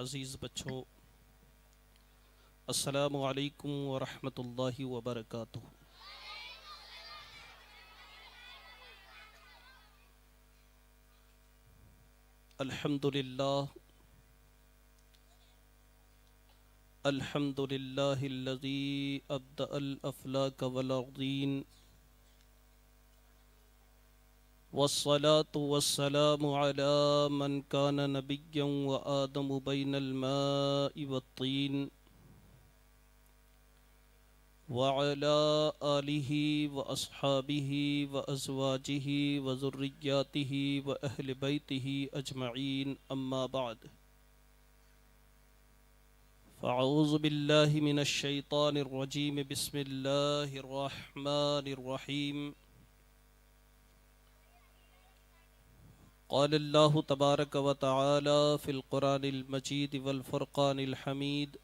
عزیز بچوں، السلام علیکم ورحمۃ اللہ وبرکاتہ۔ الحمد للہ الذی ابدأ الافلاک والارضین، والصلاة والسلام علی من کان نبیا وآدم بین الماء والطین، وعلى آلہ واصحابہ وازواجہ وذریاتہ واہل بیتہ اجمعین، اما بعد، فاعوذ باللہ من الشیطان الرجیم، بسم اللہ الرحمن الرحیم۔ قال اللہ تبارک و تعالی فی القرآن المجید والفرقان الحمید،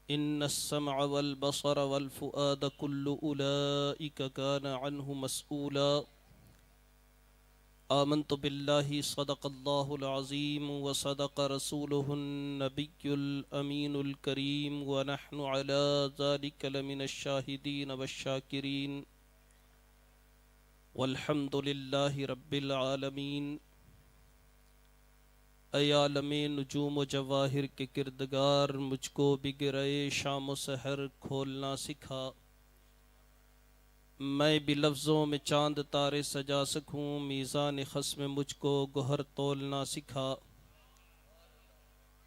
ان السمع والبصر والفؤاد كل اولئک کان عنہ مسئولا۔ آمنت باللہ صدق اللہ العظیم وصدق رسولہ النبی الامین الکریم، ونحن علی ذلک لمن الشاہدین والشاکرین، والحمد للہ رب العالمین۔ اے عالم نجوم و جواہر کے کردگار، مجھ کو بگرے شام و سحر کھولنا سکھا، میں بھی لفظوں میں چاند تارے سجا سکوں، میزان خصم مجھ کو گوہر تولنا سکھا۔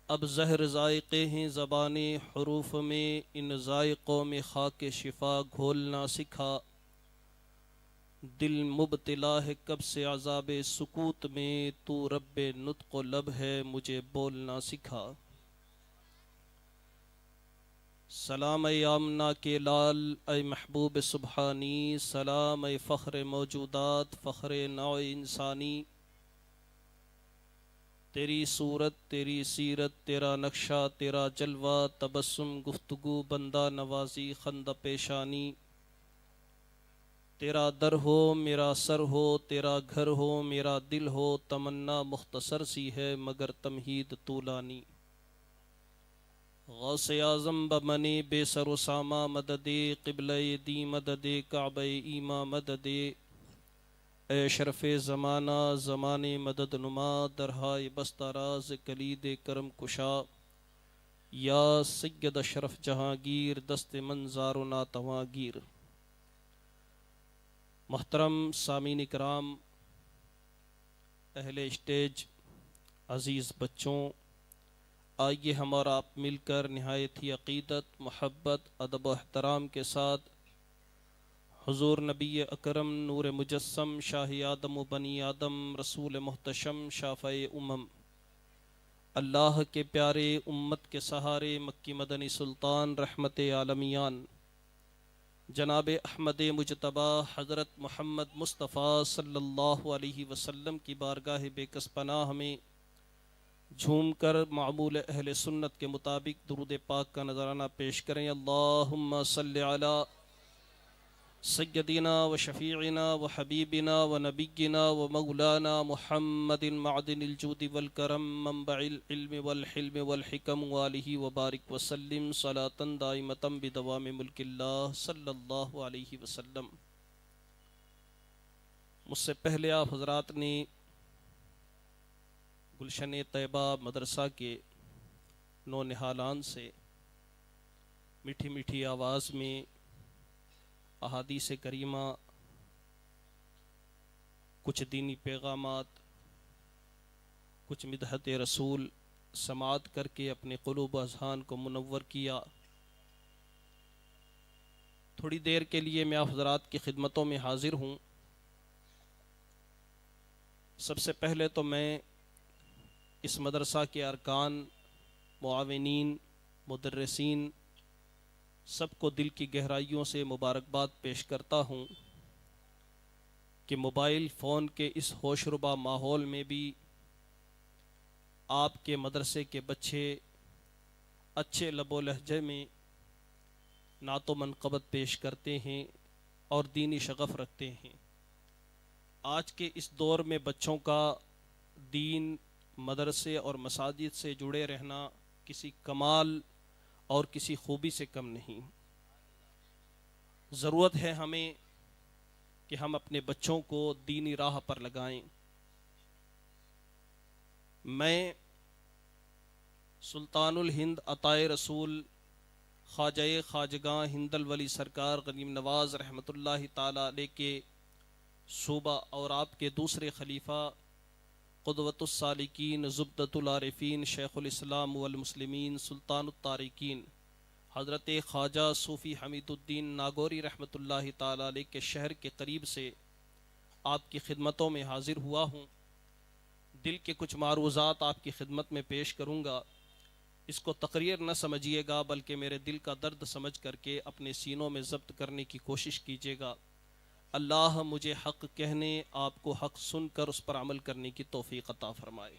اب زہر ذائقے ہیں زبان حروف میں، ان ذائقوں میں خاک شفا گھولنا سکھا۔ دل مبتلا ہے کب سے عذاب سکوت میں، تو رب نطق و لب ہے مجھے بولنا سکھا۔ سلام اے آمنہ کے لال، اے محبوب سبحانی، سلام اے فخر موجودات، فخر نوع انسانی۔ تیری صورت، تیری سیرت، تیرا نقشہ، تیرا جلوہ، تبسم، گفتگو، بندہ نوازی، خندہ پیشانی۔ تیرا در ہو میرا سر ہو، تیرا گھر ہو میرا دل ہو، تمنا مختصر سی ہے مگر تمہید طولانی۔ غوث اعظم بمنی بے سر و سامہ مدد، قبلہ دی مدد، کعبہ ایماں مدد، اے شرف زمانہ زمانے مدد نما، درہائے بستہ راز کلید کرم کشا، یا سید اشرف جہانگیر، دست منظار و ناتواں گیر۔ محترم سامعین اکرام، اہل اسٹیج، عزیز بچوں، آئیے ہم اور آپ مل کر نہایت ہی عقیدت، محبت، ادب و احترام کے ساتھ حضور نبی اکرم، نور مجسم، شاہ آدم و بنی آدم، رسول محتشم، شافع امم، اللہ کے پیارے، امت کے سہارے، مکی مدنی سلطان، رحمت عالمیان، جناب احمد مجتبی حضرت محمد مصطفیٰ صلی اللہ علیہ وسلم کی بارگاہ بے کس پناہ میں جھوم کر معمول اہل سنت کے مطابق درود پاک کا نذرانہ پیش کریں۔ اللہم صلی علی سیدنا و شفیعنا و حبیبنا و نبینا و مولانا محمد، معدن الجود والکرم، منبع العلم والحلم والحکم، والہ وبارک وسلم صلاۃ دائمۃ بدوام ملک اللہ صلی اللہ علیہ وسلم۔ مجھ سے پہلے آپ حضرات نے گلشن طیبہ مدرسہ کے نونہالان سے میٹھی میٹھی آواز میں احادیث کریمہ، کچھ دینی پیغامات، کچھ مدحت رسول سماعت کر کے اپنے قلوب و اذہان کو منور کیا۔ تھوڑی دیر کے لیے میں آپ حضرات کی خدمتوں میں حاضر ہوں۔ سب سے پہلے تو میں اس مدرسہ کے ارکان، معاونین، مدرسین، سب کو دل کی گہرائیوں سے مبارکباد پیش کرتا ہوں کہ موبائل فون کے اس ہوش ربا ماحول میں بھی آپ کے مدرسے کے بچے اچھے لب و لہجے میں نعت و منقبت پیش کرتے ہیں اور دینی شغف رکھتے ہیں۔ آج کے اس دور میں بچوں کا دین مدرسے اور مساجد سے جڑے رہنا کسی کمال اور کسی خوبی سے کم نہیں۔ ضرورت ہے ہمیں کہ ہم اپنے بچوں کو دینی راہ پر لگائیں۔ میں سلطان الہند عطائے رسول خواجہ خواجگاں ہند الولی سرکار غنیم نواز رحمۃ اللہ تعالی علیہ کے صوبہ اور آپ کے دوسرے خلیفہ قدوۃ السالکین زبدۃ العارفین شیخ الاسلام والمسلمین سلطان الطارقین حضرت خواجہ صوفی حمید الدین ناگوری رحمۃ اللہ تعالی علیہ کے شہر کے قریب سے آپ کی خدمتوں میں حاضر ہوا ہوں۔ دل کے کچھ معروضات آپ کی خدمت میں پیش کروں گا۔ اس کو تقریر نہ سمجھیے گا بلکہ میرے دل کا درد سمجھ کر کے اپنے سینوں میں ضبط کرنے کی کوشش کیجیے گا۔ اللہ مجھے حق کہنے، آپ کو حق سن کر اس پر عمل کرنے کی توفیق عطا فرمائے۔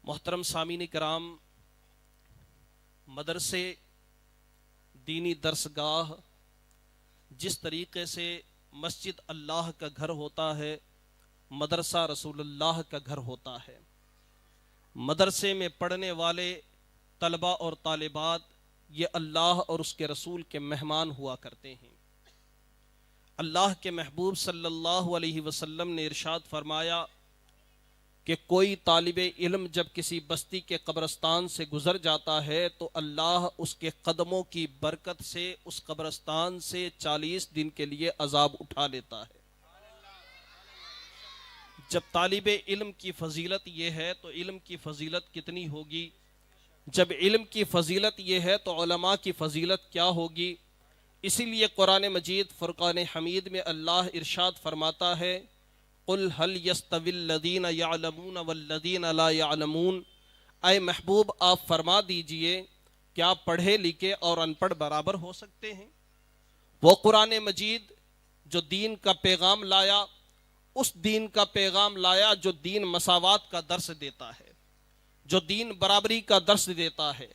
محترم سامعین کرام، مدرسے، دینی درسگاہ جس طریقے سے مسجد اللہ کا گھر ہوتا ہے، مدرسہ رسول اللہ کا گھر ہوتا ہے۔ مدرسے میں پڑھنے والے طلبہ اور طالبات یہ اللہ اور اس کے رسول کے مہمان ہوا کرتے ہیں۔ اللہ کے محبوب صلی اللہ علیہ وسلم نے ارشاد فرمایا کہ کوئی طالب علم جب کسی بستی کے قبرستان سے گزر جاتا ہے تو اللہ اس کے قدموں کی برکت سے اس قبرستان سے 40 دن کے لیے عذاب اٹھا لیتا ہے۔ جب طالب علم کی فضیلت یہ ہے تو علم کی فضیلت کتنی ہوگی؟ جب علم کی فضیلت یہ ہے تو علماء کی فضیلت کیا ہوگی؟ اسی لیے قرآن مجید فرقان حمید میں اللہ ارشاد فرماتا ہے قُلْ هَلْ يَسْتَوِي الَّذِينَ يَعْلَمُونَ وَالَّذِينَ لَا يَعْلَمُونَ، اے محبوب آپ فرما دیجئے کیا پڑھے لکھے اور ان پڑھ برابر ہو سکتے ہیں؟ وہ قرآن مجید جو دین کا پیغام لایا، اس دین کا پیغام لایا جو دین مساوات کا درس دیتا ہے، جو دین برابری کا درس دیتا ہے،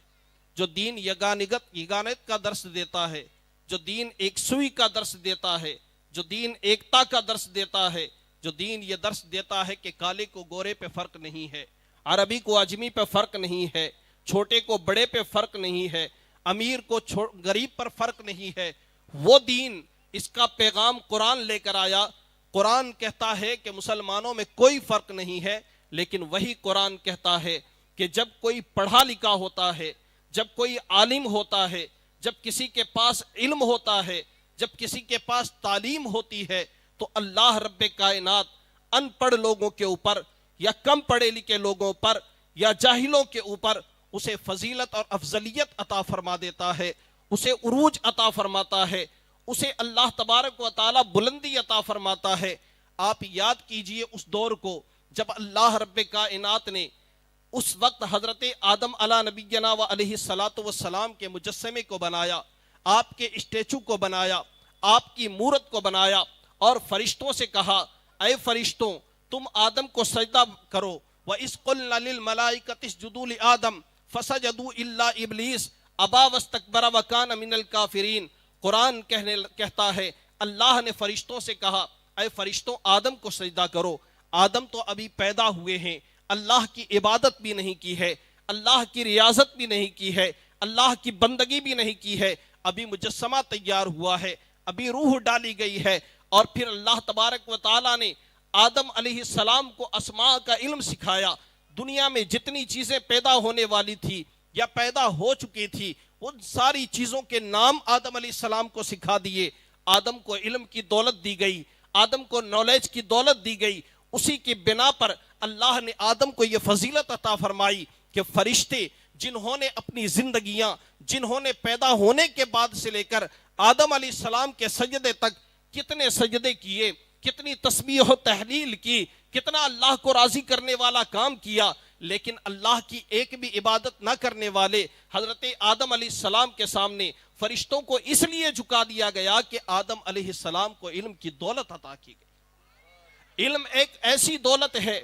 جو دین یگانت کا درس دیتا ہے، جو دین ایک سوئی کا درس دیتا ہے، جو دین ایکتا کا درس دیتا ہے، جو دین یہ درس دیتا ہے کہ کالے کو گورے پہ فرق نہیں ہے، عربی کو اجمی پہ فرق نہیں ہے، چھوٹے کو بڑے پہ فرق نہیں ہے، امیر کو غریب پر فرق نہیں ہے، وہ دین، اس کا پیغام قرآن لے کر آیا۔ قرآن کہتا ہے کہ مسلمانوں میں کوئی فرق نہیں ہے، لیکن وہی قرآن کہتا ہے کہ جب کوئی پڑھا لکھا ہوتا ہے، جب کوئی عالم ہوتا ہے، جب کسی کے پاس علم ہوتا ہے، جب کسی کے پاس تعلیم ہوتی ہے تو اللہ رب کائنات ان پڑھ لوگوں کے اوپر یا کم پڑھے لکھے لوگوں پر یا جاہلوں کے اوپر اسے فضیلت اور افضلیت عطا فرما دیتا ہے، اسے عروج عطا فرماتا ہے، اسے اللہ تبارک و تعالی بلندی عطا فرماتا ہے۔ آپ یاد کیجئے اس دور کو جب اللہ رب کائنات نے اس وقت حضرت آدم علیہ نبینا و علیہ الصلاۃ والسلام کے مجسمے کو بنایا، آپ کے اسٹیچو کو بنایا، آپ کی مورت کو بنایا اور فرشتوں سے کہا اے فرشتوں تم آدم کو سجدہ کرو، وَإِذْ قُلْنَا لِلْمَلَائِكَةِ اسْجُدُوا لِآدَمَ فَسَجَدُوا إِلَّا إِبْلِيسَ أَبَىٰ وَاسْتَكْبَرَ وَكَانَ مِنَ الْكَافِرِينَ۔ قرآن کہتا ہے اللہ نے فرشتوں سے کہا اے فرشتوں آدم کو سجدہ کرو۔ آدم تو ابھی پیدا ہوئے ہیں، اللہ کی عبادت بھی نہیں کی ہے، اللہ کی ریاضت بھی نہیں کی ہے، اللہ کی بندگی بھی نہیں کی ہے، ابھی مجسمہ تیار ہوا ہے، ابھی روح ڈالی گئی ہے، اور پھر اللہ تبارک و تعالیٰ نے آدم علیہ السلام کو اسماء کا علم سکھایا۔ دنیا میں جتنی چیزیں پیدا ہونے والی تھی یا پیدا ہو چکی تھی ان ساری چیزوں کے نام آدم علیہ السلام کو سکھا دیے۔ آدم کو علم کی دولت دی گئی، آدم کو نالج کی دولت دی گئی، اسی کی بنا پر اللہ نے آدم کو یہ فضیلت عطا فرمائی کہ فرشتے جنہوں نے اپنی زندگیاں، جنہوں نے پیدا ہونے کے بعد سے لے کر آدم علیہ السلام کے سجدے تک کتنے سجدے کیے، کتنی تسبیح و تحلیل کی، کتنا اللہ کو راضی کرنے والا کام کیا، لیکن اللہ کی ایک بھی عبادت نہ کرنے والے حضرت آدم علیہ السلام کے سامنے فرشتوں کو اس لیے جھکا دیا گیا کہ آدم علیہ السلام کو علم کی دولت عطا کی گئی۔ علم ایک ایسی دولت ہے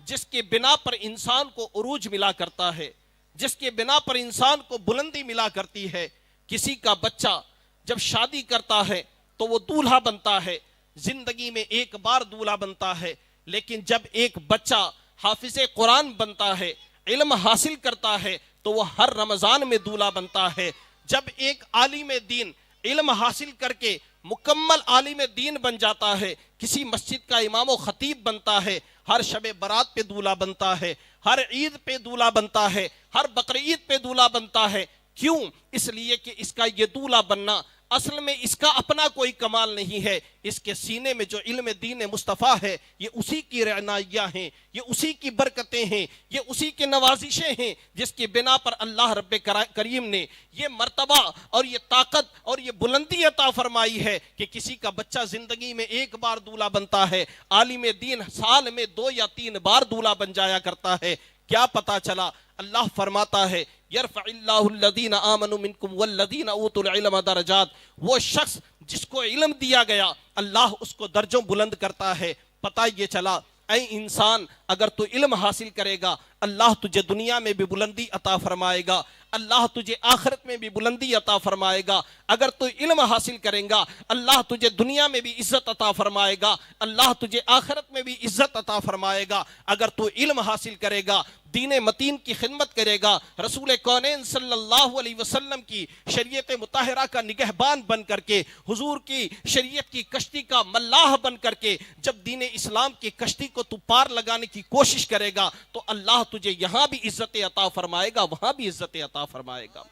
جس کے بنا پر انسان کو عروج ملا کرتا ہے، جس کے بنا پر انسان کو بلندی ملا کرتی ہے۔ کسی کا بچہ جب شادی کرتا ہے تو وہ دولہا بنتا ہے، زندگی میں ایک بار دولہا بنتا ہے، لیکن جب ایک بچہ حافظ قرآن بنتا ہے، علم حاصل کرتا ہے تو وہ ہر رمضان میں دولہا بنتا ہے۔ جب ایک عالم دین علم حاصل کر کے مکمل عالم دین بن جاتا ہے، کسی مسجد کا امام و خطیب بنتا ہے، ہر شب برات پہ دولہا بنتا ہے، ہر عید پہ دولہا بنتا ہے، ہر بقرعید پہ دولہا بنتا ہے۔ کیوں؟ اس لیے کہ اس کا یہ دولہا بننا اصل میں اس کا اپنا کوئی کمال نہیں ہے، اس کے سینے میں جو علم دین مصطفیٰ ہے یہ اسی کی رعنائیاں ہیں، یہ اسی کی برکتیں ہیں، یہ اسی کی نوازشیں ہیں، جس کی بنا پر اللہ رب کریم نے یہ مرتبہ اور یہ طاقت اور یہ بلندی عطا فرمائی ہے کہ کسی کا بچہ زندگی میں ایک بار دولہا بنتا ہے، عالم دین سال میں 2 یا 3 بار دولہا بن جایا کرتا ہے۔ کیا پتا چلا؟ اللہ فرماتا ہے یرفع اللہ الذین آمنوا منکم والذین اوتوا العلم درجات، وہ شخص جس کو علم دیا گیا اللہ اس کو درجوں بلند کرتا ہے۔ پتہ یہ چلا اے انسان، اگر تو علم حاصل کرے گا اللہ تجھے دنیا میں بھی بلندی عطا فرمائے گا، اللہ تجھے آخرت میں بھی بلندی عطا فرمائے گا۔ اگر تو علم حاصل کریں گا اللہ تجھے دنیا میں بھی عزت عطا فرمائے گا، اللہ تجھے آخرت میں بھی عزت عطا فرمائے گا۔ اگر تو علم حاصل کرے گا، دین متین کی خدمت کرے گا، رسول کونین صلی اللہ علیہ وسلم کی شریعت مطہرہ کا نگہبان بن کر کے، حضور کی شریعت کی کشتی کا ملاح بن کر کے جب دین اسلام کی کشتی کو تو پار لگانے کی کوشش کرے گا تو اللہ تجھے یہاں بھی عزت عطا فرمائے گا، وہاں بھی عزت عطا فرمائے گا۔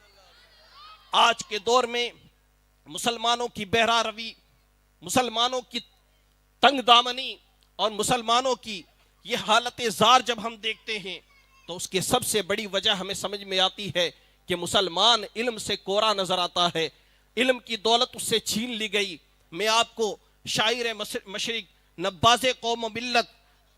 آج کے دور میں مسلمانوں کی بہرہ روی، مسلمانوں کی تنگ دامنی اور مسلمانوں کی یہ حالت زار جب ہم دیکھتے ہیں تو اس کی سب سے بڑی وجہ ہمیں سمجھ میں آتی ہے کہ مسلمان علم سے کورا نظر آتا ہے، علم کی دولت اس سے چھین لی گئی۔ میں آپ کو شاعر مشرق، نباز قوم و ملت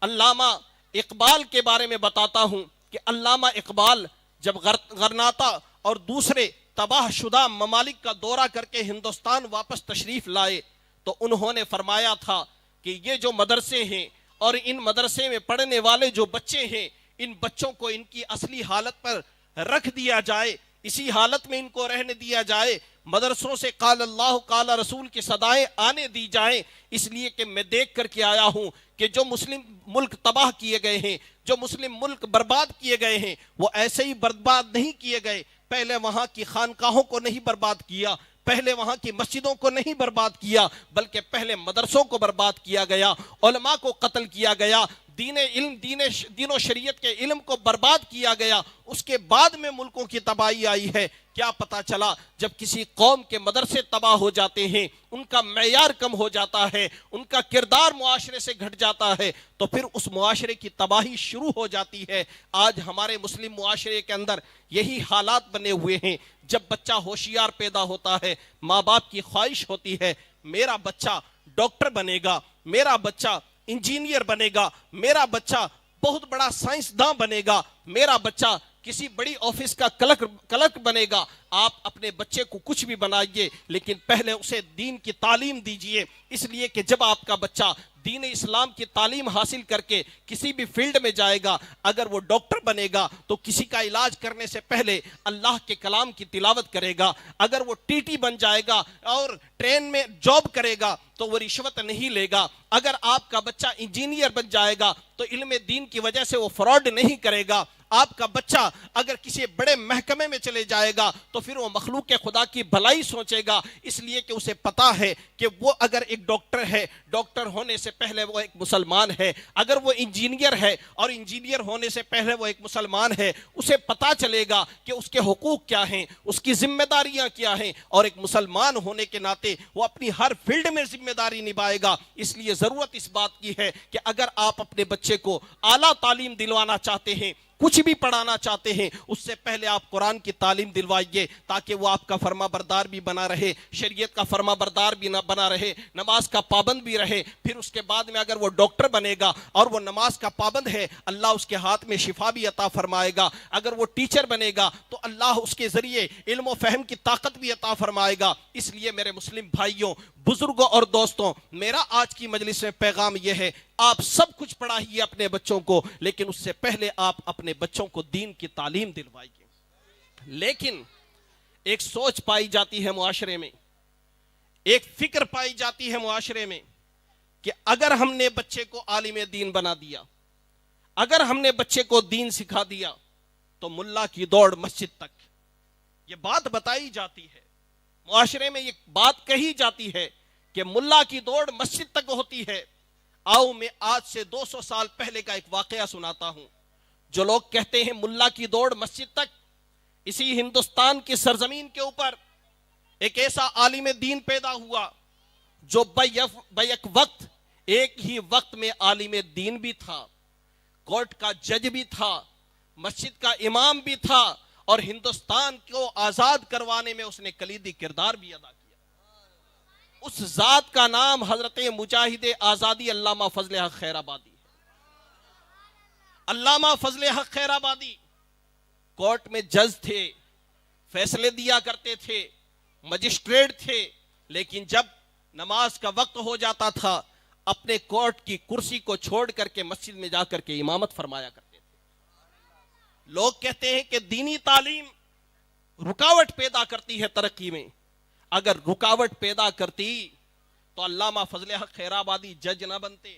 علامہ اقبال کے بارے میں بتاتا ہوں کہ علامہ اقبال جب غرناطہ اور دوسرے تباہ شدہ ممالک کا دورہ کر کے ہندوستان واپس تشریف لائے تو انہوں نے فرمایا تھا کہ یہ جو مدرسے ہیں اور ان مدرسے میں پڑھنے والے جو بچے ہیں، ان بچوں کو ان کی اصلی حالت پر رکھ دیا جائے، اسی حالت میں ان کو رہنے دیا جائے، مدرسوں سے قال اللہ قال رسول کی صدائیں آنے دی جائیں، اس لیے کہ میں دیکھ کر کے آیا ہوں کہ جو مسلم ملک تباہ کیے گئے ہیں، جو مسلم ملک برباد کیے گئے ہیں، وہ ایسے ہی برباد نہیں کیے گئے۔ پہلے وہاں کی خانقاہوں کو نہیں برباد کیا، پہلے وہاں کی مسجدوں کو نہیں برباد کیا، بلکہ پہلے مدرسوں کو برباد کیا گیا، علماء کو قتل کیا گیا، دین و شریعت کے علم کو برباد کیا گیا، اس کے بعد میں ملکوں کی تباہی آئی ہے۔ کیا پتا چلا؟ جب کسی قوم کے مدرسے تباہ ہو جاتے ہیں، ان کا معیار کم ہو جاتا ہے، ان کا کردار معاشرے سے گھٹ جاتا ہے تو پھر اس معاشرے کی تباہی شروع ہو جاتی ہے۔ آج ہمارے مسلم معاشرے کے اندر یہی حالات بنے ہوئے ہیں۔ جب بچہ ہوشیار پیدا ہوتا ہے، ماں باپ کی خواہش ہوتی ہے میرا بچہ ڈاکٹر بنے گا، میرا بچہ انجینئر بنے گا، میرا بچہ بہت بڑا سائنسداں بنے گا، میرا بچہ کسی بڑی آفس کا کلرک بنے گا۔ آپ اپنے بچے کو کچھ بھی بنائیے لیکن پہلے اسے دین کی تعلیم دیجئے، اس لیے کہ جب آپ کا بچہ دین اسلام کی تعلیم حاصل کر کے کسی بھی فیلڈ میں جائے گا، اگر وہ ڈاکٹر بنے گا تو کسی کا علاج کرنے سے پہلے اللہ کے کلام کی تلاوت کرے گا، اگر وہ ٹی ٹی بن جائے گا اور ٹرین میں جاب کرے گا تو وہ رشوت نہیں لے گا، اگر آپ کا بچہ انجینئر بن جائے گا تو علم دین کی وجہ سے وہ فراڈ نہیں کرے گا، آپ کا بچہ اگر کسی بڑے محکمے میں چلے جائے گا تو پھر وہ مخلوق خدا کی بھلائی سوچے گا، اس لیے کہ اسے پتا ہے کہ وہ اگر ایک ڈاکٹر ہے، ڈاکٹر ہونے سے پہلے وہ ایک مسلمان ہے، اگر وہ انجینئر ہے اور انجینئر ہونے سے پہلے وہ ایک مسلمان ہے، اسے پتا چلے گا کہ اس کے حقوق کیا ہیں، اس کی ذمہ داریاں کیا ہیں، اور ایک مسلمان ہونے کے ناطے وہ اپنی ہر فیلڈ میں ذمہ داری نبھائے گا۔ اس لیے ضرورت اس بات کی ہے کہ اگر آپ اپنے بچے کو اعلیٰ تعلیم دلوانا چاہتے ہیں، کچھ بھی پڑھانا چاہتے ہیں، اس سے پہلے آپ قرآن کی تعلیم دلوائیے تاکہ وہ آپ کا فرما بردار بھی بنا رہے، شریعت کا فرما بردار بھی بنا رہے، نماز کا پابند بھی رہے۔ پھر اس کے بعد میں اگر وہ ڈاکٹر بنے گا اور وہ نماز کا پابند ہے، اللہ اس کے ہاتھ میں شفا بھی عطا فرمائے گا۔ اگر وہ ٹیچر بنے گا تو اللہ اس کے ذریعے علم و فہم کی طاقت بھی عطا فرمائے گا۔ اس لیے میرے مسلم بھائیوں، بزرگوں اور دوستوں، میرا آج کی مجلس میں پیغام یہ ہے، آپ سب کچھ پڑھائیے اپنے بچوں کو، لیکن اس سے پہلے آپ اپنے بچوں کو دین کی تعلیم دلوائیے۔ لیکن ایک سوچ پائی جاتی ہے معاشرے میں، ایک فکر پائی جاتی ہے معاشرے میں کہ اگر ہم نے بچے کو عالم دین بنا دیا، اگر ہم نے بچے کو دین سکھا دیا تو ملا کی دوڑ مسجد تک. یہ بات بتائی جاتی ہے, معاشرے میں یہ بات کہی جاتی ہے کہ ملا کی دوڑ مسجد تک ہوتی ہے. آؤ میں آج سے 200 سال پہلے کا ایک واقعہ سناتا ہوں. جو لوگ کہتے ہیں ملا کی دوڑ مسجد تک, اسی ہندوستان کی سرزمین کے اوپر ایک ایسا عالم دین پیدا ہوا جو بیک وقت, ایک ہی وقت میں عالم دین بھی تھا, کورٹ کا جج بھی تھا, مسجد کا امام بھی تھا, اور ہندوستان کو آزاد کروانے میں اس نے کلیدی کردار بھی ادا کیا. اس ذات کا نام حضرت مجاہد آزادی علامہ فضل حق خیر آبادی ہے. علامہ فضل حق خیر آبادی کورٹ میں جج تھے, فیصلے دیا کرتے تھے, مجسٹریٹ تھے, لیکن جب نماز کا وقت ہو جاتا تھا اپنے کورٹ کی کرسی کو چھوڑ کر کے مسجد میں جا کر کے امامت فرمایا کرتے تھے. لوگ کہتے ہیں کہ دینی تعلیم رکاوٹ پیدا کرتی ہے ترقی میں. اگر رکاوٹ پیدا کرتی تو علامہ فضل حق خیر آبادی جج نہ بنتے.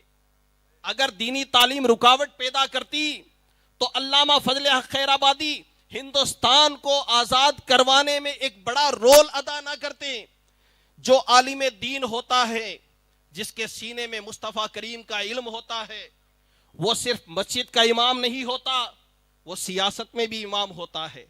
اگر دینی تعلیم رکاوٹ پیدا کرتی تو علامہ فضل حق خیر آبادی ہندوستان کو آزاد کروانے میں ایک بڑا رول ادا نہ کرتے. جو عالم دین ہوتا ہے, جس کے سینے میں مصطفیٰ کریم کا علم ہوتا ہے, وہ صرف مسجد کا امام نہیں ہوتا, وہ سیاست میں بھی امام ہوتا ہے,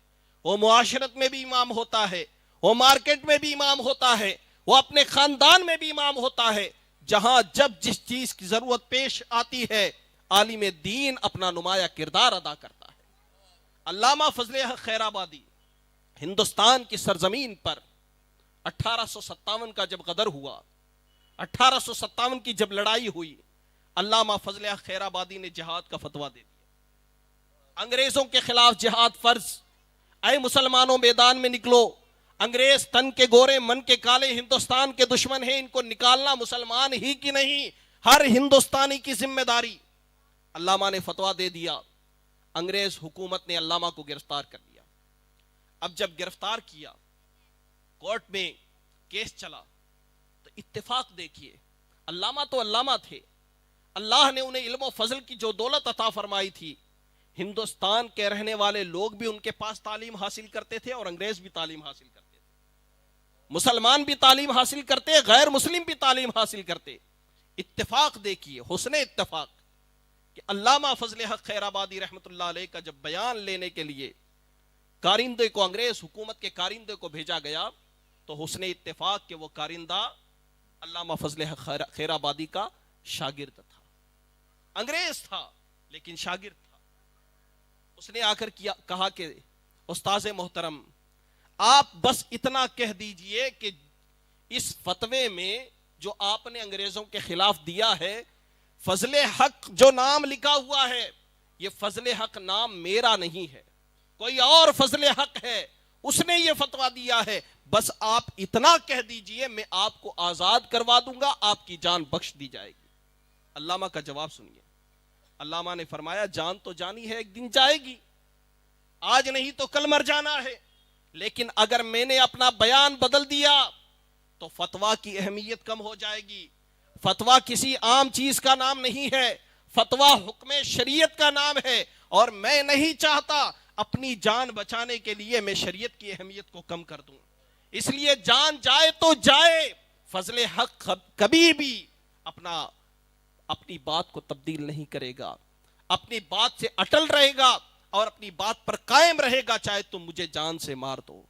وہ معاشرت میں بھی امام ہوتا ہے, وہ مارکیٹ میں بھی امام ہوتا ہے, وہ اپنے خاندان میں بھی امام ہوتا ہے. جہاں جب جس چیز کی ضرورت پیش آتی ہے عالم دین اپنا نمایاں کردار ادا کرتا ہے. علامہ فضل حق خیر آبادی ہندوستان کی سرزمین پر 1857 کا جب غدر ہوا, 1857 کی جب لڑائی ہوئی, علامہ فضل حق خیر آبادی نے جہاد کا فتویٰ دے دیا. انگریزوں کے خلاف جہاد فرض, اے مسلمانوں میدان میں نکلو, انگریز تن کے گورے من کے کالے ہندوستان کے دشمن ہیں, ان کو نکالنا مسلمان ہی کی نہیں ہر ہندوستانی کی ذمہ داری. علامہ نے فتویٰ دے دیا. انگریز حکومت نے علامہ کو گرفتار کر لیا. اب جب گرفتار کیا, کورٹ میں کیس چلا, تو اتفاق دیکھیے, علامہ تو علامہ تھے, اللہ نے انہیں علم و فضل کی جو دولت عطا فرمائی تھی, ہندوستان کے رہنے والے لوگ بھی ان کے پاس تعلیم حاصل کرتے تھے اور انگریز بھی تعلیم حاصل کرتے تھے, مسلمان بھی تعلیم حاصل کرتے, غیر مسلم بھی تعلیم حاصل کرتے. اتفاق دیکھیے, حسن اتفاق, کہ علامہ فضل حق خیر آبادی رحمت اللہ علیہ کا جب بیان لینے کے لیے کارندے کو, انگریز حکومت کے کارندے کو بھیجا گیا, تو حسن اتفاق کہ وہ کارندہ علامہ فضل حق خیر آبادی کا شاگرد تھا. انگریز تھا لیکن شاگرد تھا. اس نے آ کر کہا کہ استاذ محترم, آپ بس اتنا کہہ دیجئے کہ اس فتوے میں جو آپ نے انگریزوں کے خلاف دیا ہے, فضل حق جو نام لکھا ہوا ہے, یہ فضل حق نام میرا نہیں ہے, کوئی اور فضل حق ہے, اس نے یہ فتویٰ دیا ہے. بس آپ اتنا کہہ دیجئے, میں آپ کو آزاد کروا دوں گا, آپ کی جان بخش دی جائے گی. علامہ کا جواب سنیے. علامہ نے فرمایا, جان تو جانی ہے, ایک دن جائے گی, آج نہیں تو کل مر جانا ہے, لیکن اگر میں نے اپنا بیان بدل دیا تو فتویٰ کی اہمیت کم ہو جائے گی. فتویٰ کسی عام چیز کا نام نہیں ہے, فتویٰ حکم شریعت کا نام ہے, اور میں نہیں چاہتا اپنی جان بچانے کے لیے میں شریعت کی اہمیت کو کم کر دوں. اس لیے جان جائے تو جائے, فضل حق کبھی بھی اپنی بات کو تبدیل نہیں کرے گا, اپنی بات سے اٹل رہے گا اور اپنی بات پر قائم رہے گا, چاہے تم مجھے جان سے مار دو.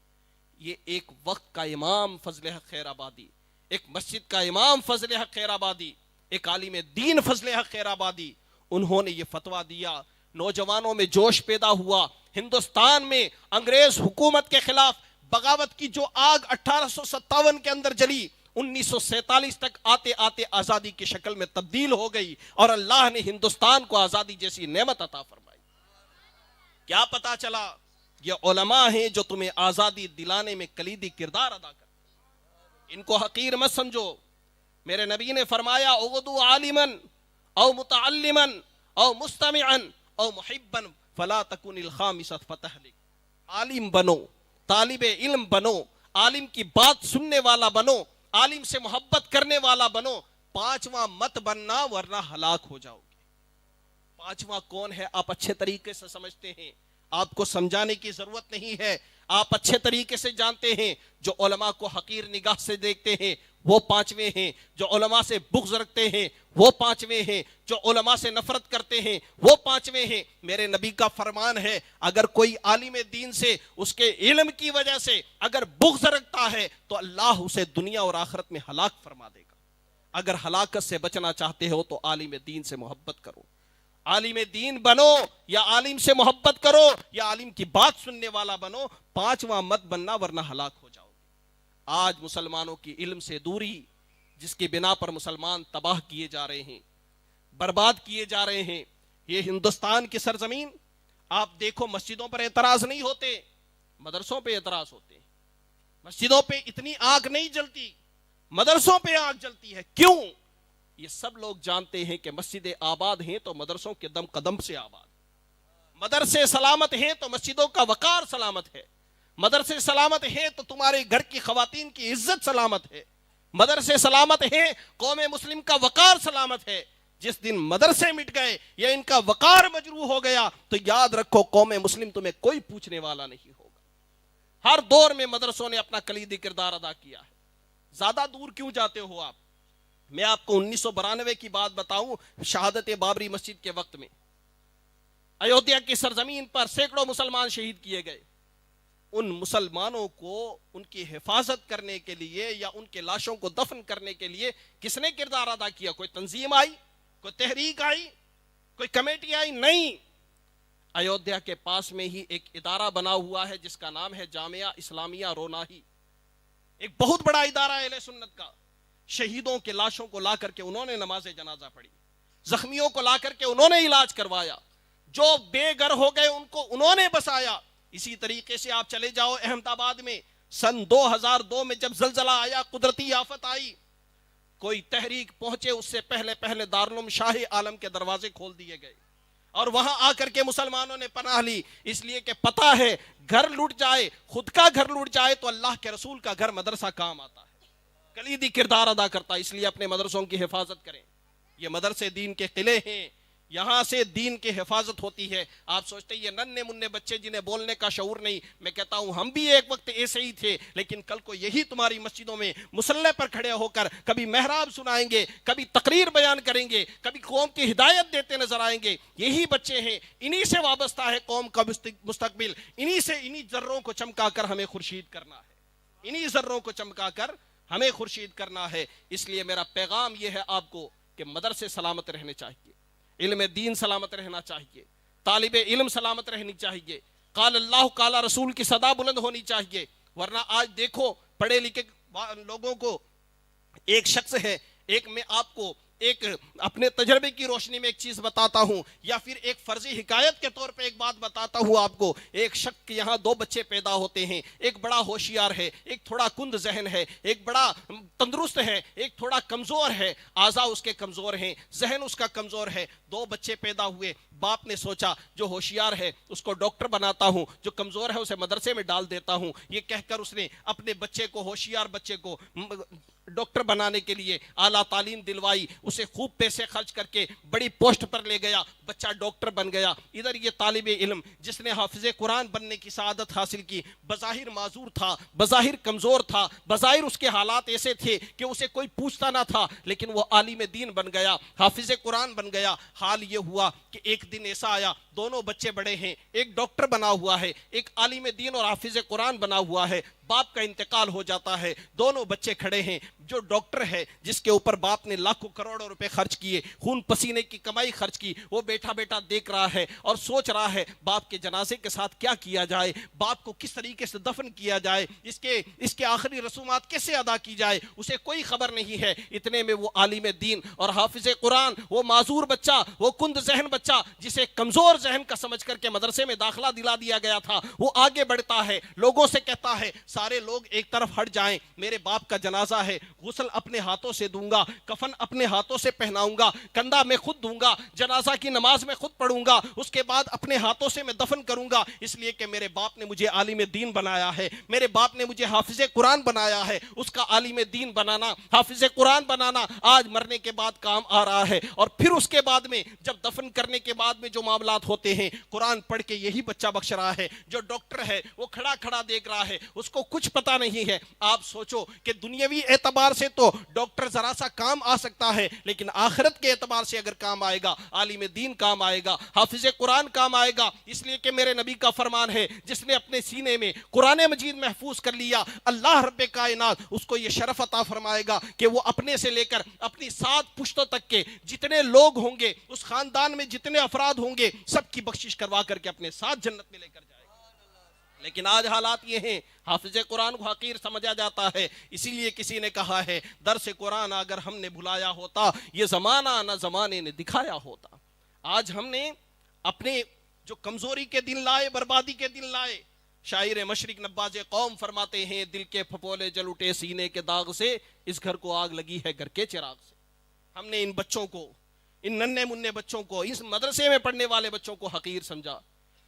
یہ ایک وقت کا امام فضل حق خیر آبادی, ایک مسجد کا امام فضل حق خیر آبادی, ایک عالم دین فضل حق خیر آبادی, انہوں نے یہ فتویٰ دیا. نوجوانوں میں جوش پیدا ہوا. ہندوستان میں انگریز حکومت کے خلاف بغاوت کی جو آگ 1857 کے اندر جلی, 1947 تک آتے آتے آزادی کی شکل میں تبدیل ہو گئی, اور اللہ نے ہندوستان کو آزادی جیسی نعمت عطا فرمائی. کیا پتا چلا؟ یہ علماء ہیں جو تمہیں آزادی دلانے میں کلیدی کردار ادا کرتے ہیں. ان کو حقیر مت سمجھو. میرے نبی نے فرمایا, اغدو عالما او متعلما او مستمعا او محبا فلا تکن الخامسۃ فتہلک. عالم بنو, طالب علم بنو, عالم کی بات سننے والا بنو, عالم سے محبت کرنے والا بنو, پانچواں مت بننا ورنہ ہلاک ہو جاؤ گے. پانچواں کون ہے آپ اچھے طریقے سے سمجھتے ہیں، آپ کو سمجھانے کی ضرورت نہیں ہے، آپ اچھے طریقے سے جانتے ہیں۔ جو علماء کو حقیر نگاہ سے دیکھتے ہیں وہ پانچویں ہیں، جو علماء سے بغض رکھتے ہیں وہ پانچویں ہیں، جو علماء سے نفرت کرتے ہیں وہ پانچویں ہیں۔ میرے نبی کا فرمان ہے اگر کوئی عالم دین سے اس کے علم کی وجہ سے اگر بغض رکھتا ہے تو اللہ اسے دنیا اور آخرت میں ہلاک فرما دے گا۔ اگر ہلاکت سے بچنا چاہتے ہو تو عالم دین سے محبت کرو، عالم دین بنو، یا عالم سے محبت کرو یا عالم کی بات سننے والا بنو، پانچواں مت بننا ورنہ ہلاک ہو جاؤ گے۔ آج مسلمانوں کی علم سے دوری، جس کی بنا پر مسلمان تباہ کیے جا رہے ہیں، برباد کیے جا رہے ہیں۔ یہ ہندوستان کی سرزمین، آپ دیکھو مسجدوں پر اعتراض نہیں ہوتے، مدرسوں پہ اعتراض ہوتے ہیں۔ مسجدوں پہ اتنی آگ نہیں جلتی، مدرسوں پہ آگ جلتی ہے۔ کیوں؟ یہ سب لوگ جانتے ہیں کہ مسجدیں آباد ہیں تو مدرسوں کے دم قدم سے آباد، مدرسے سلامت ہیں تو مسجدوں کا وقار سلامت ہے، مدرسے سلامت ہیں تو تمہارے گھر کی خواتین کی عزت سلامت ہے، مدرسے سلامت ہیں قوم مسلم کا وقار سلامت ہے۔ جس دن مدرسے مٹ گئے یا ان کا وقار مجروح ہو گیا تو یاد رکھو قوم مسلم تمہیں کوئی پوچھنے والا نہیں ہوگا۔ ہر دور میں مدرسوں نے اپنا کلیدی کردار ادا کیا ہے۔ زیادہ دور کیوں جاتے ہو آپ؟ میں آپ کو 1992 کی بات بتاؤں، شہادت بابری مسجد کے وقت میں ایودھیا کی سرزمین پر سینکڑوں مسلمان شہید کیے گئے۔ ان مسلمانوں کو ان کی حفاظت کرنے کے لیے یا ان کے لاشوں کو دفن کرنے کے لیے کس نے کردار ادا کیا؟ کوئی تنظیم آئی، کوئی تحریک آئی، کوئی کمیٹی آئی؟ نہیں۔ ایودھیا کے پاس میں ہی ایک ادارہ بنا ہوا ہے جس کا نام ہے جامعہ اسلامیہ روناہی، ایک بہت بڑا ادارہ ہے اہل سنت کا۔ شہیدوں کے لاشوں کو لا کر کے انہوں نے نماز جنازہ پڑھی، زخمیوں کو لا کر کے انہوں نے علاج کروایا، جو بے گھر ہو گئے ان کو انہوں نے بسایا۔ اسی طریقے سے آپ چلے جاؤ احمد آباد میں، سن 2002 میں جب زلزلہ آیا، قدرتی آفت آئی، کوئی تحریک پہنچے اس سے پہلے دارالعلوم شاہ عالم کے دروازے کھول دیے گئے اور وہاں آ کر کے مسلمانوں نے پناہ لی، اس لیے کہ پتہ ہے گھر لوٹ جائے، خود کا گھر لوٹ جائے تو اللہ کے رسول کا گھر مدرسہ کام آتا ہے، کلیدی کردار ادا کرتا ہے۔ اس لیے اپنے مدرسوں کی حفاظت کریں۔ یہ مدرسے دین کے قلعے ہیں، یہاں سے دین کی حفاظت ہوتی ہے۔ آپ سوچتے ہیں یہ ننھے منھے بچے جنہیں بولنے کا شعور نہیں، میں کہتا ہوں ہم بھی ایک وقت ایسے ہی تھے، لیکن کل کو یہی تمہاری مسجدوں میں مصلی پر کھڑے ہو کر کبھی محراب سنائیں گے، کبھی تقریر بیان کریں گے، کبھی قوم کی ہدایت دیتے نظر آئیں گے۔ یہی بچے ہیں، انہی سے وابستہ ہے قوم کا مستقبل، انہی ذروں کو چمکا کر ہمیں خورشید کرنا ہے، انہی ذروں کو چمکا کر ہمیں خورشید کرنا ہے۔ اس لیے میرا پیغام یہ ہے آپ کو کہ مدرسے سلامت رہنے چاہیے، علم دین سلامت رہنا چاہیے، طالب علم سلامت رہنی چاہیے، قال اللہ قال رسول کی صدا بلند ہونی چاہیے۔ ورنہ آج دیکھو پڑھے لکھے لوگوں کو، ایک شخص ہے، ایک میں آپ کو ایک اپنے تجربے کی روشنی میں ایک چیز بتاتا ہوں، یا پھر ایک فرضی حکایت کے طور پہ ایک بات بتاتا ہوں آپ کو۔ ایک شخص کے یہاں 2 بچے پیدا ہوتے ہیں، ایک بڑا ہوشیار ہے، ایک تھوڑا کند ذہن ہے، ایک بڑا تندرست ہے، ایک تھوڑا کمزور ہے، اعضاء اس کے کمزور ہیں، ذہن اس کا کمزور ہے۔ 2 بچے پیدا ہوئے، باپ نے سوچا جو ہوشیار ہے اس کو ڈاکٹر بناتا ہوں، جو کمزور ہے اسے مدرسے میں ڈال دیتا ہوں۔ یہ کہہ کر اس نے اپنے بچے کو، ہوشیار بچے کو ڈاکٹر بنانے کے لیے اعلیٰ تعلیم دلوائی، اسے خوب پیسے خرچ کر کے بڑی پوسٹ پر لے گیا، بچہ ڈاکٹر بن گیا۔ ادھر یہ طالب علم جس نے حافظ قرآن بننے کی سعادت حاصل کی، بظاہر معذور تھا، بظاہر کمزور تھا، بظاہر اس کے حالات ایسے تھے کہ اسے کوئی پوچھتا نہ تھا، لیکن وہ عالم دین بن گیا، حافظ قرآن بن گیا۔ حال یہ ہوا کہ ایک دن ایسا آیا، دونوں بچے بڑے ہیں، ایک ڈاکٹر بنا ہوا ہے، ایک عالم دین اور حافظ قرآن بنا ہوا ہے۔ باپ کا انتقال ہو جاتا ہے، دونوں بچے کھڑے ہیں۔ جو ڈاکٹر ہے جس کے اوپر باپ نے لاکھوں کروڑوں روپے خرچ کیے، خون پسینے کی کمائی خرچ کی، وہ بیٹھا بیٹھا دیکھ رہا ہے اور سوچ رہا ہے باپ کے جنازے کے ساتھ کیا کیا جائے، باپ کو کس طریقے سے دفن کیا جائے، اس کے آخری رسومات کیسے ادا کی جائے، اسے کوئی خبر نہیں ہے۔ اتنے میں وہ عالم دین اور حافظ قرآن، وہ معذور بچہ، وہ کند ذہن بچہ جسے کمزور ذہن کا سمجھ کر کے مدرسے میں داخلہ دلا دیا گیا تھا، وہ آگے بڑھتا ہے، لوگوں سے کہتا ہے سارے لوگ ایک طرف ہٹ جائیں، میرے باپ کا جنازہ ہے، غسل اپنے ہاتھوں سے دوں گا، کفن اپنے ہاتھوں سے پہناؤں گا، کندھا میں خود دوں گا، جنازہ کی نماز میں خود پڑھوں گا، اس کے بعد اپنے ہاتھوں سے میں دفن کروں گا، اس لیے کہ میرے باپ نے مجھے عالم دین بنایا ہے، میرے باپ نے مجھے حافظ قرآن بنایا ہے، اس کا عالم دین بنانا، حافظ قرآن بنانا آج مرنے کے بعد کام آ رہا ہے۔ اور پھر اس کے بعد میں جب دفن کرنے کے بعد میں جو معاملات ہوتے ہیں، قرآن پڑھ کے یہی بچہ بخش رہا ہے، جو ڈاکٹر ہے وہ کھڑا کھڑا دیکھ رہا ہے، اس کو کچھ پتا نہیں ہے۔ آپ سوچو کہ دنیاوی اعتبار سے تو ڈاکٹر ذرا سا کام آ سکتا ہے، لیکن آخرت کے اعتبار سے اگر کام آئے گا، عالم دین کام آئے گا، حافظ قرآن کام آئے گا، اس لیے کہ میرے نبی کا فرمان ہے جس نے اپنے سینے میں قرآن مجید محفوظ کر لیا، اللہ رب کائنات اس کو یہ شرف عطا فرمائے گا کہ وہ اپنے سے لے کر اپنی 7 پشتوں تک کے جتنے لوگ ہوں گے، اس خاندان میں جتنے افراد ہوں گے، سب کی بخشش کروا کر کے اپنے ساتھ جنت میں لے کر جائے گا۔ لیکن آج حالات یہ ہیں، حافظ قرآن کو حقیر سمجھا جاتا ہے، اسی لیے کسی نے کہا ہے درس قرآن اگر ہم نے بھلایا ہوتا، یہ زمانہ نہ زمانے نے دکھایا ہوتا۔ آج ہم نے اپنے جو کمزوری کے دن لائے، بربادی کے دن لائے۔ شاعر مشرق نباز قوم فرماتے ہیں دل کے پھپولے جل اٹھے سینے کے داغ سے، اس گھر کو آگ لگی ہے گھر کے چراغ سے۔ ہم نے ان بچوں کو، ان ننھے منھے بچوں کو، اس مدرسے میں پڑھنے والے بچوں کو حقیر سمجھا۔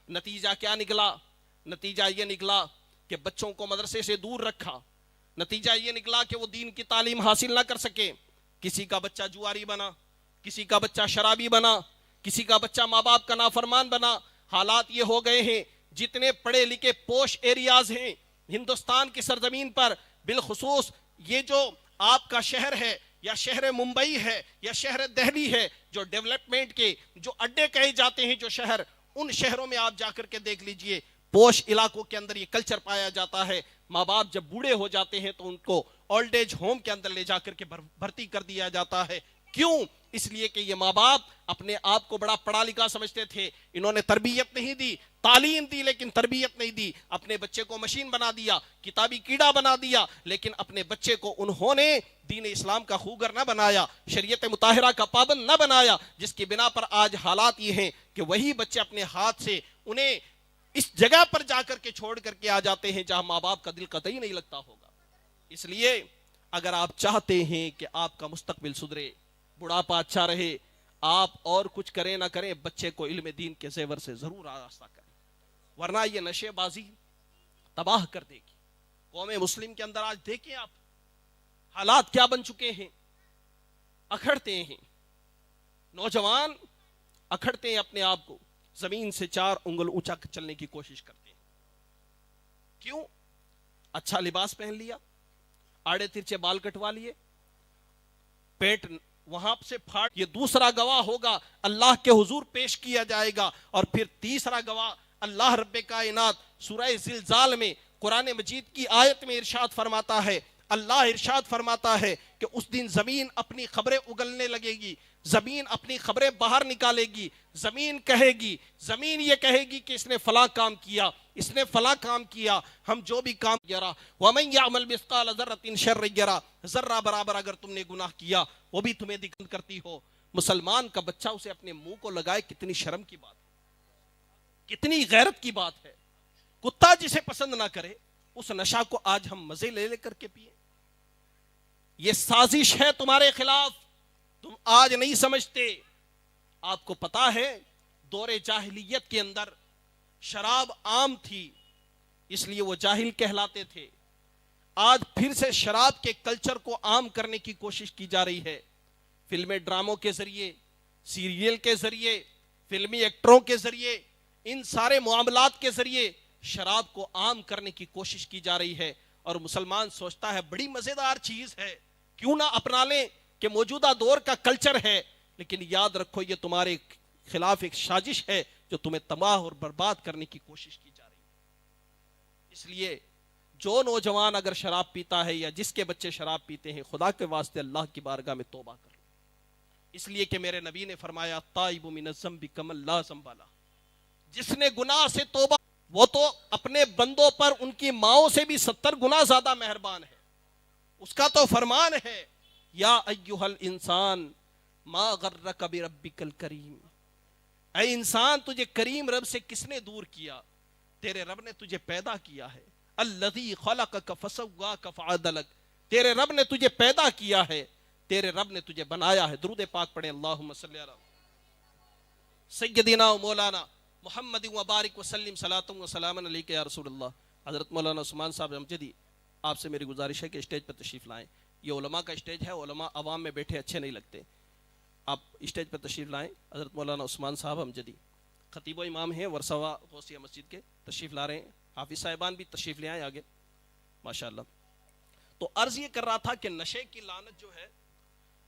نتیجہ کیا نکلا؟ نتیجہ یہ نکلا کہ بچوں کو مدرسے سے دور رکھا، نتیجہ یہ نکلا کہ وہ دین کی تعلیم حاصل نہ کر سکے۔ کسی کا بچہ جواری بنا، کسی کا بچہ شرابی بنا، کسی کا بچہ ماں باپ کا نافرمان بنا۔ حالات یہ ہو گئے ہیں، جتنے پڑھے لکھے پوش ایریاز ہیں ہندوستان کی سرزمین پر، بالخصوص یہ جو آپ کا شہر ہے یا شہر ممبئی ہے یا شہر دہلی ہے، جو ڈیولپمنٹ کے جو اڈے کہے جاتے ہیں جو شہر، ان شہروں میں آپ جا کر کے دیکھ لیجئے، پوش علاقوں کے اندر یہ کلچر پایا جاتا ہے۔ ماں باپ جب بوڑھے ہو جاتے ہیں تو ان کو اولڈ ایج ہوم کے اندر لے جا کر کے بھرتی کر دیا جاتا ہے۔ کیوں؟ اس لیے کہ یہ ماں باپ اپنے آپ کو بڑا پڑھا لکھا سمجھتے تھے، انہوں نے تربیت نہیں دی، تعلیم دی لیکن تربیت نہیں دی، اپنے بچے کو مشین بنا دیا، کتابی کیڑا بنا دیا، لیکن اپنے بچے کو انہوں نے دین اسلام کا خوگر نہ بنایا، شریعت مطہرہ کا پابند نہ بنایا، جس کی بنا پر آج حالات یہ ہیں کہ وہی بچے اپنے ہاتھ سے انہیں اس جگہ پر جا کر کے چھوڑ کر کے آ جاتے ہیں جہاں ماں باپ کا دل قطعی نہیں لگتا ہوگا۔ اس لیے اگر آپ چاہتے ہیں کہ آپ کا مستقبل سدھرے، بڑھاپا اچھا رہے، آپ اور کچھ کریں نہ کریں، بچے کو علم دین کے زیور سے ضرور آراستہ کریں، ورنہ یہ نشے بازی تباہ کر دے گی۔ قوم مسلم کے اندر آج دیکھیں آپ حالات کیا بن چکے ہیں، اکھڑتے ہیں نوجوان، اکھڑتے ہیں اپنے آپ کو، زمین سے 4 انگل اونچا چلنے کی کوشش کرتے ہیں۔ کیوں؟ اچھا لباس پہن لیا، آڑے ترچے بال کٹوا لیے، پیٹ وہاں سے پھاڑ، یہ دوسرا گواہ ہوگا، اللہ کے حضور پیش کیا جائے گا۔ اور پھر تیسرا گواہ اللہ رب کائنات سورہ زلزال میں قرآن مجید کی آیت میں ارشاد فرماتا ہے، اللہ ارشاد فرماتا ہے کہ اس دن زمین اپنی خبریں اگلنے لگے گی، زمین اپنی خبریں باہر نکالے گی، زمین کہے گی، زمین یہ کہے گی کہ اس نے فلاں کام کیا، اس نے فلاں کام کیا، ہم جو بھی کام یرا وَمَنْ يَعْمَلْ مِثْقَالَ ذَرَّةٍ شَرًّا یرا، ذرہ برابر اگر تم نے گناہ کیا وہ بھی تمہیں دکھن کرتی ہو۔ مسلمان کا بچہ اسے اپنے منہ کو لگائے، کتنی شرم کی بات ہے، کتنی غیرت کی بات ہے۔ کتا جسے پسند نہ کرے اس نشہ کو آج ہم مزے لے لے کر کے پیے۔ یہ سازش ہے تمہارے خلاف، تم آج نہیں سمجھتے۔ آپ کو پتا ہے دور جاہلیت کے اندر شراب عام تھی، اس لیے وہ جاہل کہلاتے تھے۔ آج پھر سے شراب کے کلچر کو عام کرنے کی کوشش کی جا رہی ہے، فلمیں ڈراموں کے ذریعے، سیریل کے ذریعے، فلمی ایکٹروں کے ذریعے، ان سارے معاملات کے ذریعے شراب کو عام کرنے کی کوشش کی جا رہی ہے۔ اور مسلمان سوچتا ہے بڑی مزیدار چیز ہے، کیوں نہ اپنا لیں کہ موجودہ دور کا کلچر ہے، لیکن یاد رکھو یہ تمہارے خلاف ایک سازش ہے جو تمہیں تباہ اور برباد کرنے کی کوشش کی جا رہی ہے۔ اس لیے جو نوجوان اگر شراب پیتا ہے یا جس کے بچے شراب پیتے ہیں، خدا کے واسطے اللہ کی بارگاہ میں توبہ کر لو، اس لیے کہ میرے نبی نے فرمایا تائب من الذنب کمن لا ذنب لہ، جس نے گناہ سے توبہ، وہ تو اپنے بندوں پر ان کی ماؤں سے بھی 70 گنا زیادہ مہربان ہے۔ اس کا تو فرمان ہے یا ایھا الانسان ما غرک بربک الکریم، اے انسان تجھے کریم رب سے کس نے دور کیا؟ تیرے رب نے تجھے پیدا کیا ہے. الذی خلقک فسواک فعدلک، تیرے رب نے تجھے پیدا کیا ہے، تیرے رب نے تجھے بنایا ہے. درود پاک پڑھیں. اللہم صلی علی سیدنا و مولانا محمد وبارک وسلم صلاۃ و سلام علیک یا رسول اللہ. حضرت مولانا عثمان صاحب امجدی، آپ سے میری گزارش ہے کہ اسٹیج پر تشریف لائیں. یہ علماء کا اسٹیج ہے، علماء عوام میں بیٹھے اچھے نہیں لگتے. آپ اسٹیج پر تشریف لائیں. حضرت مولانا عثمان صاحب امجدی خطیب و امام ہیں ورثہ غوثیہ مسجد کے، تشریف لا رہے ہیں. حافظ صاحبان بھی تشریف لے آئیں آگے ماشاءاللہ. تو عرض یہ کر رہا تھا کہ نشے کی لعنت جو ہے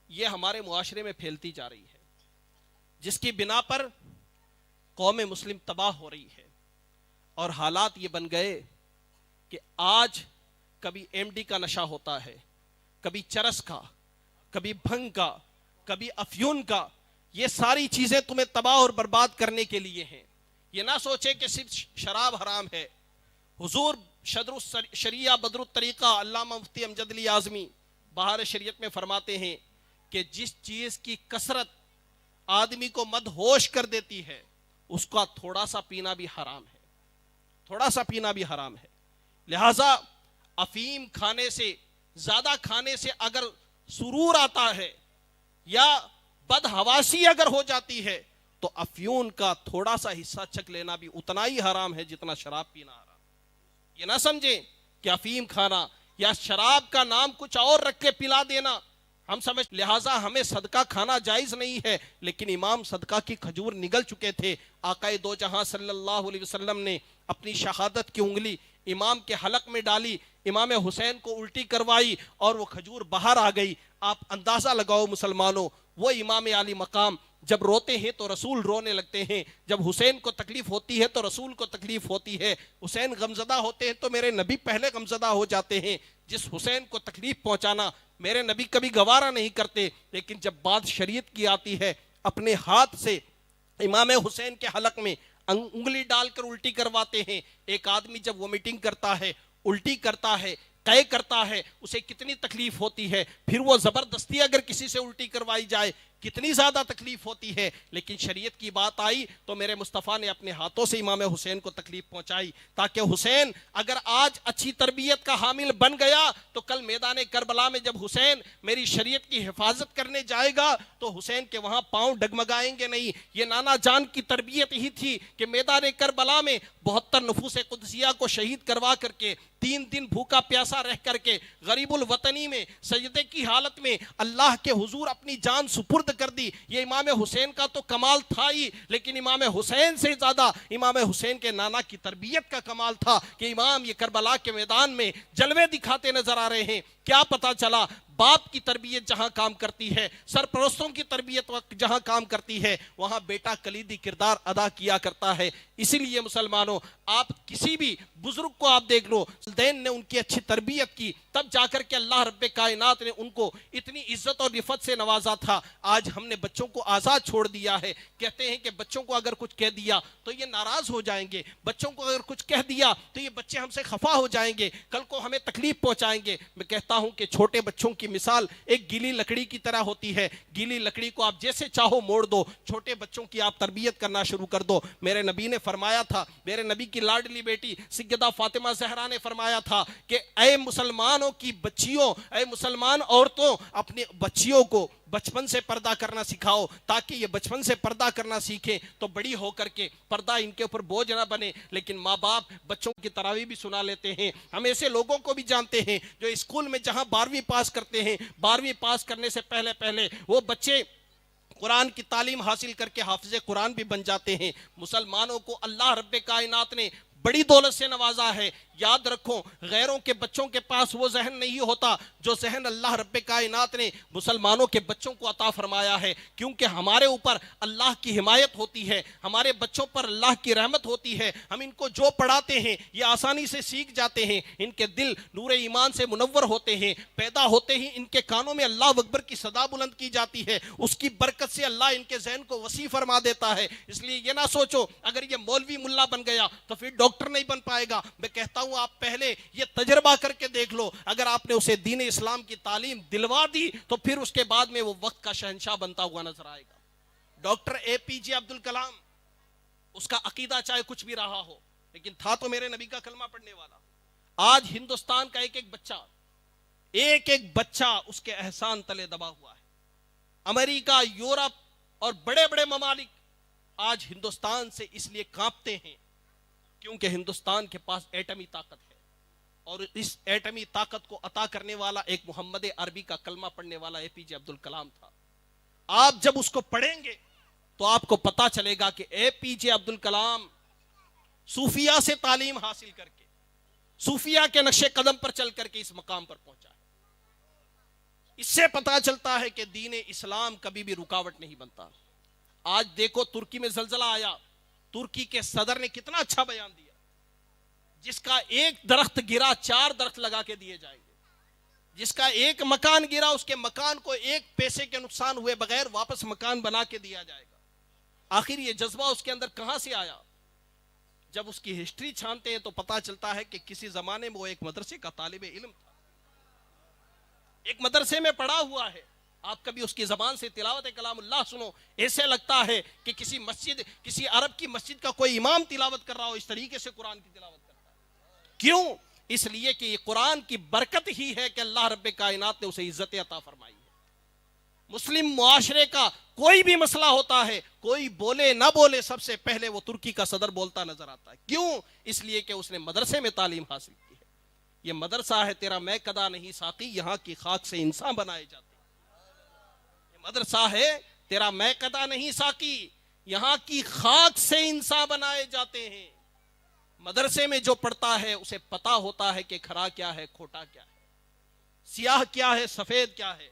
یہ ہمارے معاشرے میں پھیلتی جا رہی ہے، جس کی بنا پر قوم مسلم تباہ ہو رہی ہے. اور حالات یہ بن گئے کہ آج کبھی ایم ڈی کا نشہ ہوتا ہے، کبھی چرس کا، کبھی بھنگ کا، کبھی افیون کا. یہ ساری چیزیں تمہیں تباہ اور برباد کرنے کے لیے ہیں. یہ نہ سوچے کہ صرف شراب حرام ہے. حضور شدر الشریعہ بدر الطریقہ علامہ مفتی امجد علی اعظمی بہار شریعت میں فرماتے ہیں کہ جس چیز کی کثرت آدمی کو مدہوش کر دیتی ہے اس کا تھوڑا سا پینا بھی حرام ہے، تھوڑا سا پینا بھی حرام ہے. لہٰذا افیم کھانے سے، زیادہ کھانے سے اگر سرور آتا ہے یا بدحواسی اگر ہو جاتی ہے تو افیون کا تھوڑا سا حصہ چکھ لینا بھی اتنا ہی حرام ہے جتنا شراب پینا حرام. یہ نہ سمجھیں کہ افیم کھانا یا شراب کا نام کچھ اور رکھ کے پلا دینا ہم سمجھ. لہٰذا ہمیں صدقہ کھانا جائز نہیں ہے، لیکن امام صدقہ کی کھجور نگل چکے تھے. آقا دو جہاں صلی اللہ علیہ وسلم نے اپنی شہادت کی انگلی امام کے حلق میں ڈالی، امام حسین کو الٹی کروائی اور وہ کھجور باہر آ گئی. آپ اندازہ لگاؤ مسلمانوں، وہ امام عالی مقام جب روتے ہیں تو رسول رونے لگتے ہیں، جب حسین کو تکلیف ہوتی ہے تو رسول کو تکلیف ہوتی ہے، حسین غمزدہ ہوتے ہیں تو میرے نبی پہلے غمزدہ ہو جاتے ہیں. جس حسین کو تکلیف پہنچانا میرے نبی کبھی گوارا نہیں کرتے، لیکن جب بات شریعت کی آتی ہے اپنے ہاتھ سے امام حسین کے حلق میں انگلی ڈال کر الٹی کرواتے ہیں. ایک آدمی جب وومیٹنگ کرتا ہے، الٹی کرتا ہے، قے کرتا ہے، اسے کتنی تکلیف ہوتی ہے. پھر وہ زبردستی اگر کسی سے الٹی کروائی جائے کتنی زیادہ تکلیف ہوتی ہے. لیکن شریعت کی بات آئی تو میرے مصطفیٰ نے اپنے ہاتھوں سے امام حسین کو تکلیف پہنچائی، تاکہ حسین اگر آج اچھی تربیت کا حامل بن گیا تو کل میدان کربلا میں جب حسین میری شریعت کی حفاظت کرنے جائے گا تو حسین کے وہاں پاؤں ڈگمگائیں گے نہیں. یہ نانا جان کی تربیت ہی تھی کہ میدان کربلا میں 72 نفوس قدسیہ کو شہید کروا کر کے 3 دن بھوکا پیاسا رہ کر کے غریب الوطنی میں سجدے کی حالت میں اللہ کے حضور اپنی جان سپرد کر دی. یہ امام حسین کا تو کمال تھا ہی، لیکن امام حسین سے زیادہ امام حسین کے نانا کی تربیت کا کمال تھا کہ امام یہ کربلا کے میدان میں جلوے دکھاتے نظر آ رہے ہیں. کیا پتا چلا باپ کی تربیت جہاں کام کرتی ہے، سرپرستوں کی تربیت جہاں کام کرتی ہے، وہاں بیٹا کلیدی کردار ادا کیا کرتا ہے. اسی لیے مسلمانوں، آپ کسی بھی بزرگ کو آپ دیکھ لو، والدین نے ان کی اچھی تربیت کی تب جا کر کے اللہ رب کائنات نے ان کو اتنی عزت اور رفعت سے نوازا تھا. آج ہم نے بچوں کو آزاد چھوڑ دیا ہے. کہتے ہیں کہ بچوں کو اگر کچھ کہہ دیا تو یہ ناراض ہو جائیں گے، بچوں کو اگر کچھ کہہ دیا تو یہ بچے ہم سے خفا ہو جائیں گے، کل کو ہمیں تکلیف پہنچائیں گے. میں کہتا ہوں کہ چھوٹے بچوں کی مثال ایک گیلی لکڑی کی طرح ہوتی ہے. گیلی لکڑی کو آپ جیسے چاہو موڑ دو، چھوٹے بچوں کی آپ تربیت کرنا شروع کر دو. میرے نبی نے فرمایا تھا، میرے نبی کی لاڈلی بیٹی سیدہ فاطمہ زہرا نے فرمایا تھا کہ اے مسلمانوں کی بچیوں، اے مسلمان عورتوں، اپنے بچیوں کو بچپن سے پردہ کرنا سکھاؤ، تاکہ یہ بچپن سے پردہ کرنا سیکھیں تو بڑی ہو کر کے پردہ ان کے اوپر بوجھ نہ بنے. لیکن ماں باپ بچوں کی تراویح بھی سنا لیتے ہیں. ہم ایسے لوگوں کو بھی جانتے ہیں جو اسکول میں جہاں 12ویں پاس کرتے ہیں، 12ویں پاس کرنے سے پہلے وہ بچے قرآن کی تعلیم حاصل کر کے حافظ قرآن بھی بن جاتے ہیں. مسلمانوں کو اللہ رب کائنات نے بڑی دولت سے نوازا ہے. یاد رکھو، غیروں کے بچوں کے پاس وہ ذہن نہیں ہوتا جو ذہن اللہ رب کائنات نے مسلمانوں کے بچوں کو عطا فرمایا ہے. کیونکہ ہمارے اوپر اللہ کی حمایت ہوتی ہے، ہمارے بچوں پر اللہ کی رحمت ہوتی ہے. ہم ان کو جو پڑھاتے ہیں یہ آسانی سے سیکھ جاتے ہیں. ان کے دل نور ایمان سے منور ہوتے ہیں. پیدا ہوتے ہی ان کے کانوں میں اللہ اکبر کی صدا بلند کی جاتی ہے. اس کی برکت سے اللہ ان کے ذہن کو وسیع فرما دیتا ہے. اس لیے یہ نہ سوچو اگر یہ مولوی ملا بن گیا تو پھر ڈاکٹر نہیں بن پائے گا. میں کہتا ہوں آپ پہلے یہ تجربہ کر کے دیکھ لو، اگر آپ نے اسے دین اسلام کی تعلیم دلوا دی تو پھر اس کے بعد میں وہ وقت کا شہنشاہ بنتا ہوا نظر آئے گا. ڈاکٹر اے پی جے عبد الکلام اس کا عقیدہ چاہے کچھ بھی رہا ہو، لیکن تھا تو میرے نبی کا کلمہ پڑھنے والا۔ آج ہندوستان کا ایک ایک بچہ اس کے احسان تلے دبا ہوا ہے۔ امریکہ، یورپ اور بڑے بڑے ممالک آج ہندوستان سے اس لیے کانپتے ہیں کیونکہ ہندوستان کے پاس ایٹمی طاقت ہے، اور اس ایٹمی طاقت کو عطا کرنے والا ایک محمد عربی کا کلمہ پڑھنے والا اے پی جے عبد الکلام تھا۔ آپ جب اس کو پڑھیں گے تو آپ کو پتا چلے گا کہ اے پی جے عبد الکلام صوفیہ سے تعلیم حاصل کر کے، صوفیہ کے نقش قدم پر چل کر کے اس مقام پر پہنچا ہے۔ اس سے پتا چلتا ہے کہ دین اسلام کبھی بھی رکاوٹ نہیں بنتا۔ آج دیکھو ترکی میں زلزلہ آیا، ترکی کے صدر نے کتنا اچھا بیان دیا، جس کا ایک درخت گرا 4 درخت لگا کے دیے جائیں گے، جس کا ایک مکان گرا اس کے مکان کو 1 پیسے کے نقصان ہوئے بغیر واپس مکان بنا کے دیا جائے گا۔ آخر یہ جذبہ اس کے اندر کہاں سے آیا؟ جب اس کی ہسٹری چھانتے ہیں تو پتا چلتا ہے کہ کسی زمانے میں وہ ایک مدرسے کا طالب علم تھا، ایک مدرسے میں پڑھا ہوا ہے۔ آپ کبھی اس کی زبان سے تلاوت کلام اللہ سنو، ایسے لگتا ہے کہ کسی عرب کی مسجد کا کوئی امام تلاوت کر رہا ہو، اس طریقے سے قرآن کی تلاوت کرتا ہے۔ کیوں؟ اس لیے کہ یہ قرآن کی برکت ہی ہے کہ اللہ رب کائنات نے اسے عزت عطا فرمائی ہے۔ مسلم معاشرے کا کوئی بھی مسئلہ ہوتا ہے، کوئی بولے نہ بولے، سب سے پہلے وہ ترکی کا صدر بولتا نظر آتا ہے۔ کیوں؟ اس لیے کہ اس نے مدرسے میں تعلیم حاصل کی ہے۔ یہ مدرسہ ہے تیرا میں کدا نہیں ساقی، یہاں کی خاک سے انسان بنائے جاتے ہیں۔ یہ مدرسہ ہے تیرا میں کدا نہیں ساقی، یہاں کی خاک سے انسان بنائے جاتے ہیں۔ مدرسے میں جو پڑھتا ہے اسے پتا ہوتا ہے کہ کھرا کیا ہے، کھوٹا کیا ہے، سیاہ کیا ہے، سفید کیا ہے۔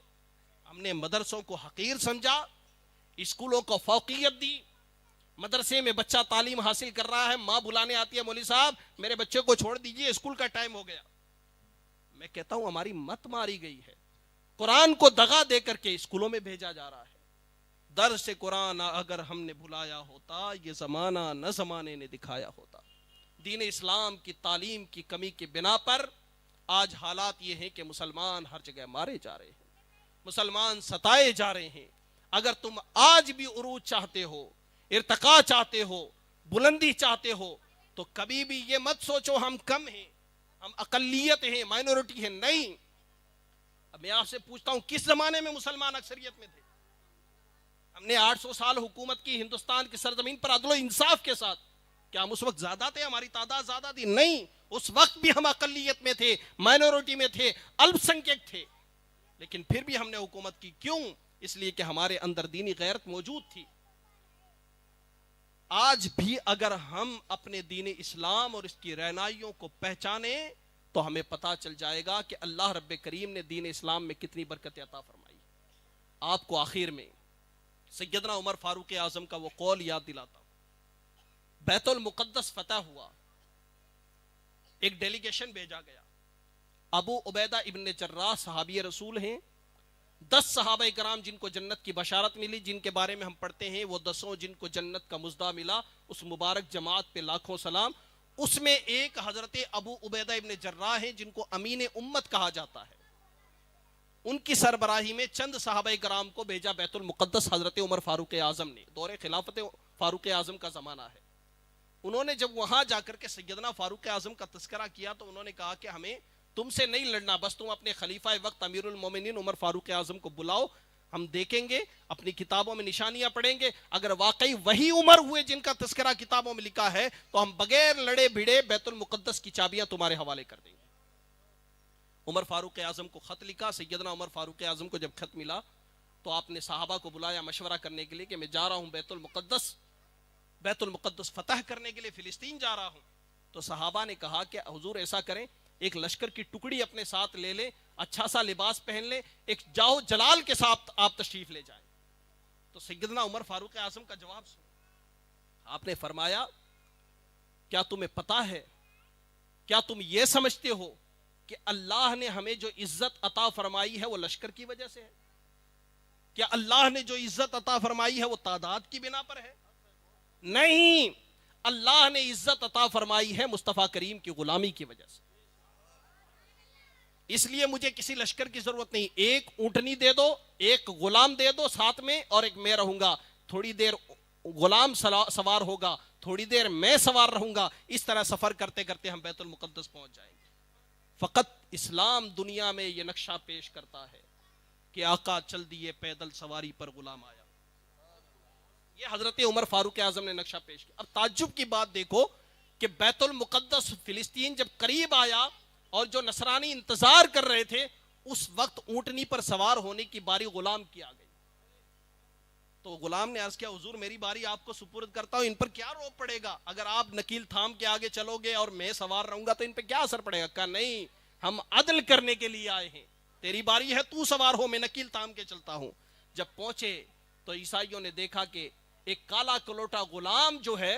ہم نے مدرسوں کو حقیر سمجھا، اسکولوں کو فوقیت دی۔ مدرسے میں بچہ تعلیم حاصل کر رہا ہے، ماں بلانے آتی ہے، مولوی صاحب میرے بچے کو چھوڑ دیجئے، اسکول کا ٹائم ہو گیا۔ میں کہتا ہوں ہماری مت ماری گئی ہے، قرآن کو دغا دے کر کے اسکولوں میں بھیجا جا رہا ہے۔ درس سے قرآن اگر ہم نے بھلایا ہوتا، یہ زمانہ نہ زمانے نے دکھایا ہوتا۔ دین اسلام کی تعلیم کی کمی کی بنا پر آج حالات یہ ہیں کہ مسلمان ہر جگہ مارے جا رہے ہیں، مسلمان ستائے جا رہے ہیں۔ اگر تم آج بھی عروج چاہتے ہو، ارتقاء چاہتے ہو، بلندی چاہتے ہو، تو کبھی بھی یہ مت سوچو ہم کم ہیں، ہم اقلیت ہیں، مائنورٹی ہیں۔ نہیں، اب میں آپ سے پوچھتا ہوں کس زمانے میں مسلمان اکثریت میں تھے؟ ہم نے 800 سال حکومت کی ہندوستان کی سرزمین پر عدل و انصاف کے ساتھ، کیا ہم اس وقت زیادہ تھے؟ ہماری تعداد زیادہ تھی؟ نہیں، اس وقت بھی ہم اقلیت میں تھے، مائنورٹی میں تھے، الپ سنکھیک تھے، لیکن پھر بھی ہم نے حکومت کی۔ کیوں؟ اس لیے کہ ہمارے اندر دینی غیرت موجود تھی۔ آج بھی اگر ہم اپنے دین اسلام اور اس کی رہنائیوں کو پہچانے تو ہمیں پتا چل جائے گا کہ اللہ رب کریم نے دین اسلام میں کتنی برکت عطا فرمائی۔ آپ کو آخر میں سیدنا عمر فاروق اعظم کا وہ قول یاد دلاتا ہوں۔ بیت المقدس فتح ہوا، ایک ڈیلیگیشن بھیجا گیا، ابو عبیدہ ابن جراح صحابی رسول ہیں، 10 صحابہ کرام جن کو جنت کی بشارت ملی، جن کے بارے میں ہم پڑھتے ہیں وہ 10 جن کو جنت کا مژدہ ملا، اس مبارک جماعت پہ لاکھوں سلام۔ اس میں ایک حضرت ابو عبیدہ ابن جراح ہیں جن کو امین امت کہا جاتا ہے۔ ان کی سربراہی میں چند صحابہ کرام کو بھیجا بیت المقدس حضرت عمر فاروق اعظم نے۔ دور خلافت فاروق اعظم کا زمانہ ہے۔ انہوں نے جب وہاں جا کر کے سیدنا فاروق اعظم کا تذکرہ کیا تو انہوں نے کہا کہ ہمیں تم سے نہیں لڑنا، بس تم اپنے خلیفہ وقت امیر المومنین عمر فاروق اعظم کو بلاؤ، ہم دیکھیں گے، اپنی کتابوں میں نشانیاں پڑھیں گے، اگر واقعی وہی عمر ہوئے جن کا تذکرہ کتابوں میں لکھا ہے تو ہم بغیر لڑے بھیڑے بیت المقدس کی چابیاں تمہارے حوالے کر دیں گے۔ عمر فاروق اعظم کو خط لکھا۔ سیدنا عمر فاروق اعظم کو جب خط ملا تو آپ نے صحابہ کو بلایا مشورہ کرنے کے لیے کہ میں جا رہا ہوں بیت المقدس فتح کرنے کے لیے، فلسطین جا رہا ہوں۔ تو صحابہ نے کہا کہ حضور ایسا کریں، ایک لشکر کی ٹکڑی اپنے ساتھ لے لیں، اچھا سا لباس پہن لیں، ایک جاؤ جلال کے ساتھ آپ تشریف لے جائیں۔ تو سیدنا عمر فاروق اعظم کا جواب سنو۔ آپ نے فرمایا کیا تمہیں پتا ہے، کیا تم یہ سمجھتے ہو کہ اللہ نے ہمیں جو عزت عطا فرمائی ہے وہ لشکر کی وجہ سے ہے؟ کیا اللہ نے جو عزت عطا فرمائی ہے وہ تعداد کی بنا پر ہے؟ نہیں، اللہ نے عزت عطا فرمائی ہے مصطفیٰ کریم کی غلامی کی وجہ سے۔ اس لیے مجھے کسی لشکر کی ضرورت نہیں، ایک اونٹنی دے دو، ایک غلام دے دو ساتھ میں، اور ایک میں رہوں گا، تھوڑی دیر غلام سوار ہوگا، تھوڑی دیر میں سوار رہوں گا، اس طرح سفر کرتے کرتے ہم بیت المقدس پہنچ جائیں گے۔ فقط اسلام دنیا میں یہ نقشہ پیش کرتا ہے کہ آقا چل دیے پیدل سواری پر غلام آیا۔ یہ حضرت عمر فاروق اعظم نے نقشہ پیش کیا۔ اب تعجب کی بات دیکھو کہ بیت المقدس فلسطین جب قریب آیا اور جو نصرانی انتظار کر رہے تھے، اس وقت اونٹنی پر سوار ہونے کی باری غلام کی آ گئی۔ تو غلام نے عرض کیا حضور میری باری آپ کو سپرد کرتا ہوں، ان پر کیا روپ پڑے گا؟ اگر آپ نکیل تھام کے آگے چلو گے اور میں سوار رہوں گا تو ان پہ کیا اثر پڑے گا؟ کہا نہیں، ہم عدل کرنے کے لیے آئے ہیں، تیری باری ہے تو سوار ہو، میں نکیل تھام کے چلتا ہوں۔ جب پہنچے تو عیسائیوں نے دیکھا کہ ایک کالا کلوٹا غلام جو ہے،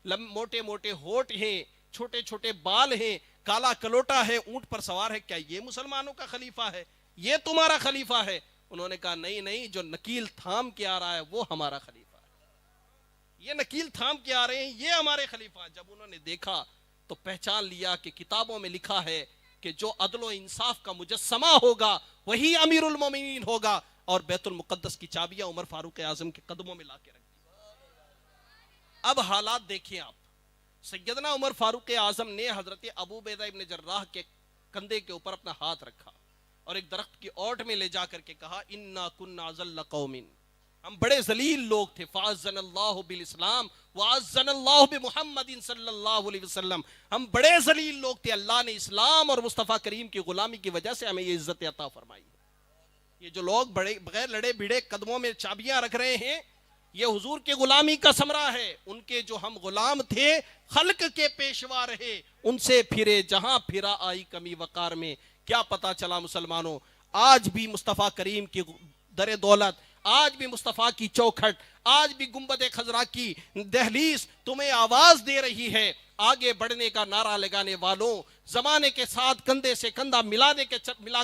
موٹے موٹے ہونٹ ہیں، چھوٹے چھوٹے بال ہیں، کالا کلوٹا ہے، اونٹ پر سوار ہے، کیا یہ مسلمانوں کا خلیفہ ہے؟ یہ تمہارا خلیفہ ہے؟ انہوں نے کہا نہیں نہیں، جو نکیل تھام کے آ رہا ہے وہ ہمارا خلیفہ ہے، یہ نکیل تھام کے آ رہے ہیں، یہ ہمارے خلیفہ ہیں۔ جب انہوں نے دیکھا تو پہچان لیا کہ کتابوں میں لکھا ہے کہ جو عدل و انصاف کا مجسمہ ہوگا وہی امیر المومنین ہوگا، اور بیت المقدس کی چابیاں عمر فاروق اعظم کے قدموں میں لا کے رکھ دی۔ اب حالات دیکھیں آپ، سیدنا عمر فاروق اعظم نے حضرت ابو عبیدہ ابن جراح کے کندھے کے اوپر اپنا ہاتھ رکھا اور ایک درخت کی اوٹ میں لے جا کر کے کہا انا کنا ذل قوم، ہم بڑے ذلیل لوگ تھے، فاعزنا اللہ بالاسلام واعزنا اللہ بمحمد صلی اللہ علیہ وسلم، ہم بڑے ذلیل لوگ تھے، اللہ نے اسلام اور مصطفیٰ کریم کی غلامی کی وجہ سے ہمیں یہ عزت عطا فرمائی۔ یہ جو لوگ بڑے بغیر لڑے بھیڑے قدموں میں چابیاں رکھ رہے ہیں، یہ حضور کی غلامی کا ثمرہ ہے۔ ان کے جو ہم غلام تھے خلق کے پیشوا رہے، ان سے پھرے جہاں پھرا آئی کمی وقار میں۔ کیا پتا چلا مسلمانوں، آج بھی مصطفیٰ کریم کی در دولت، آج بھی مصطفیٰ کی چوکھٹ، آج بھی گنبد خضرا کی دہلیز تمہیں آواز دے رہی ہے، آگے بڑھنے کا نعرہ لگانے والوں، زمانے کے ساتھ کندھے سے کندھا ملا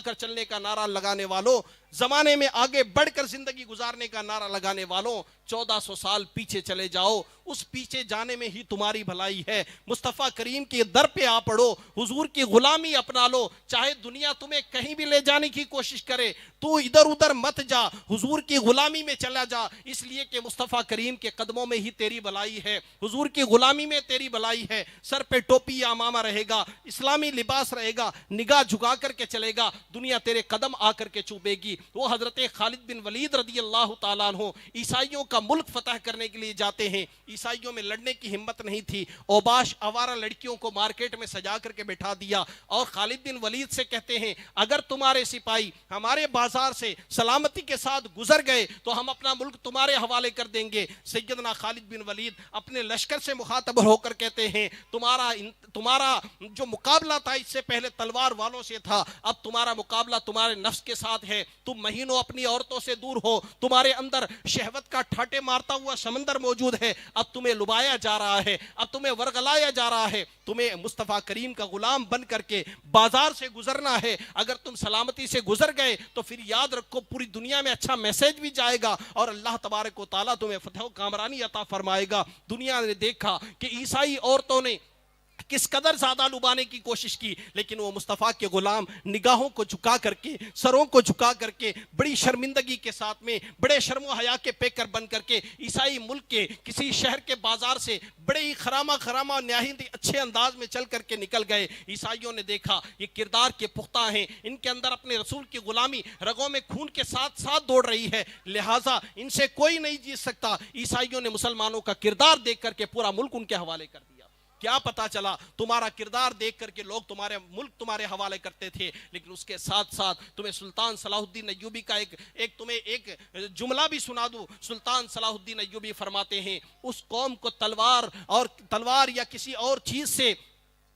کر چلنے کا نعرہ لگانے والوں، زمانے میں آگے بڑھ کر زندگی گزارنے کا نعرہ لگانے والوں، 1400 سال پیچھے چلے جاؤ، اس پیچھے جانے میں ہی تمہاری بھلائی ہے۔ مصطفیٰ کریم کے در پہ آ پڑو، حضور کی غلامی اپنا لو، چاہے دنیا تمہیں کہیں بھی لے جانے کی کوشش کرے، تو ادھر ادھر مت جا، حضور کی غلامی میں چلا جا، اس لیے کہ مصطفیٰ کریم کے قدموں میں ہی تیری بھلائی ہے، حضور کی غلامی میں تیری بھلائی ہے۔ سر پہ ٹوپی یا امامہ رہے گا، اسلامی لباس رہے گا، نگاہ جھکا کر کے چلے گا، دنیا تیرے قدم آ کر کے چوبے گی۔ وہ حضرت خالد بن ولید رضی اللہ تعالیٰ عنہ عیسائیوں کا ملک فتح کرنے کے لیے جاتے ہیں، عیسائیوں میں لڑنے کی ہمت نہیں تھی، اوباش آوارہ لڑکیوں کو مارکیٹ میں سجا کر کے بٹھا دیا، اور خالد بن ولید سے کہتے ہیں اگر تمہارے سپاہی ہمارے بازار سے سلامتی کے ساتھ گزر گئے تو ہم اپنا ملک تمہارے حوالے کر دیں گے۔ سیدنا خالد بن ولید اپنے لشکر سے مخاطب ہو کر کہتے ہیں تمہارا جو مقابلہ تھا اس سے پہلے تلوار والوں سے تھا، اب تمہارا مقابلہ تمہارے نفس کے ساتھ ہے، تم مہینوں اپنی عورتوں سے دور ہو، تمہارے اندر شہوت کا ٹھاٹے مارتا ہوا سمندر موجود ہے، اب تمہیں لبایا جا رہا ہے، اب تمہیں ورغلایا جا رہا ہے، تمہیں مصطفیٰ کریم کا غلام بن کر کے بازار سے گزرنا ہے۔ اگر تم سلامتی سے گزر گئے تو پھر یاد رکھو پوری دنیا میں اچھا میسیج بھی جائے گا اور اللہ تبارک و تعالیٰ تمہیں فتح و کامرانی عطا فرمائے گا۔ دنیا نے دیکھا کہ عیسائی عورتوں نے کس قدر زیادہ لبانے کی کوشش کی، لیکن وہ مصطفیٰ کے غلام نگاہوں کو جھکا کر کے، سروں کو جھکا کر کے، بڑی شرمندگی کے ساتھ میں، بڑے شرم و حیا کے پیکر بن کر کے عیسائی ملک کے کسی شہر کے بازار سے بڑے ہی خرامہ نہایت اچھے انداز میں چل کر کے نکل گئے۔ عیسائیوں نے دیکھا یہ کردار کے پختہ ہیں، ان کے اندر اپنے رسول کی غلامی رگوں میں خون کے ساتھ ساتھ دوڑ رہی ہے، لہٰذا ان سے کوئی نہیں جیت سکتا۔ عیسائیوں نے مسلمانوں کا کردار دیکھ کر کے پورا ملک ان کے حوالے کر دیا۔ کیا پتا چلا، تمہارا کردار دیکھ کر کے لوگ تمہارے ملک تمہارے حوالے کرتے تھے، لیکن اس کے ساتھ ساتھ تمہیں سلطان صلاح الدین ایوبی کا ایک جملہ بھی سنا دوں۔ سلطان صلاح الدین ایوبی فرماتے ہیں اس قوم کو تلوار یا کسی اور چیز سے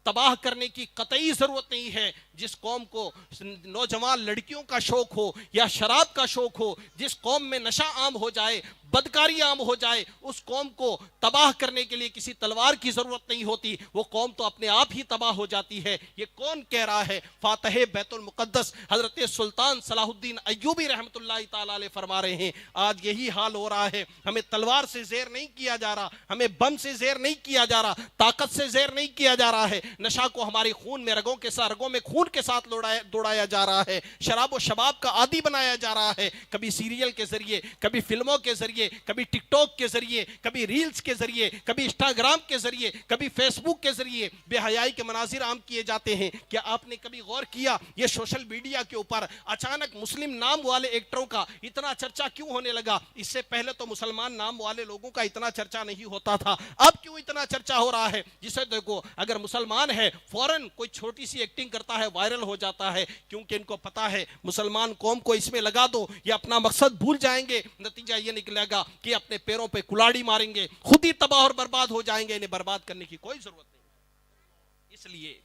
تباہ کرنے کی قطعی ضرورت نہیں ہے۔ جس قوم کو نوجوان لڑکیوں کا شوق ہو یا شراب کا شوق ہو، جس قوم میں نشہ عام ہو جائے، بدکاری عام ہو جائے، اس قوم کو تباہ کرنے کے لیے کسی تلوار کی ضرورت نہیں ہوتی، وہ قوم تو اپنے آپ ہی تباہ ہو جاتی ہے۔ یہ کون کہہ رہا ہے؟ فاتح بیت المقدس حضرت سلطان صلاح الدین ایوبی رحمۃ اللہ تعالیٰ علیہ فرما رہے ہیں آج یہی حال ہو رہا ہے۔ ہمیں تلوار سے زیر نہیں کیا جا رہا، ہمیں بم سے زیر نہیں کیا جا رہا، طاقت سے زیر نہیں کیا جا رہا ہے، نشہ کو ہماری خون میں رگوں میں خون کے ساتھ دوڑایا جا رہا ہے، شراب و شباب کا عادی بنایا جا رہا ہے، کبھی سیریل کے ذریعے، کبھی فلموں کے ذریعے، کبھی ٹک ٹاک کے ذریعے، کبھی ریلز کے ذریعے، کبھی انسٹاگرام کے ذریعے، کبھی فیس بک کے ذریعے بے حیائی کے مناظر عام کیے جاتے ہیں۔ کیا آپ نے کبھی غور کیا یہ سوشل میڈیا کے اوپر اچانک مسلم نام والے ایکٹروں کا اتنا چرچا کیوں ہونے لگا؟ اس سے پہلے تو مسلمان نام والے لوگوں کا اتنا چرچا نہیں ہوتا تھا، اب کیوں اتنا چرچا ہو رہا ہے؟ جسے دیکھو اگر مسلمان ہے فوراً کوئی چھوٹی سی ایکٹنگ کرتا ہے وائرل ہو جاتا ہے، کیونکہ ان کو پتا ہے مسلمان قوم کو اس میں لگا دو یہ اپنا مقصد بھول جائیں گے، نتیجہ یہ نکلے گا کہ اپنے پیروں پہ کلاڑی ماریں گے، خود ہی تباہ اور برباد ہو جائیں گے، انہیں برباد کرنے کی کوئی ضرورت نہیں۔ اس لیے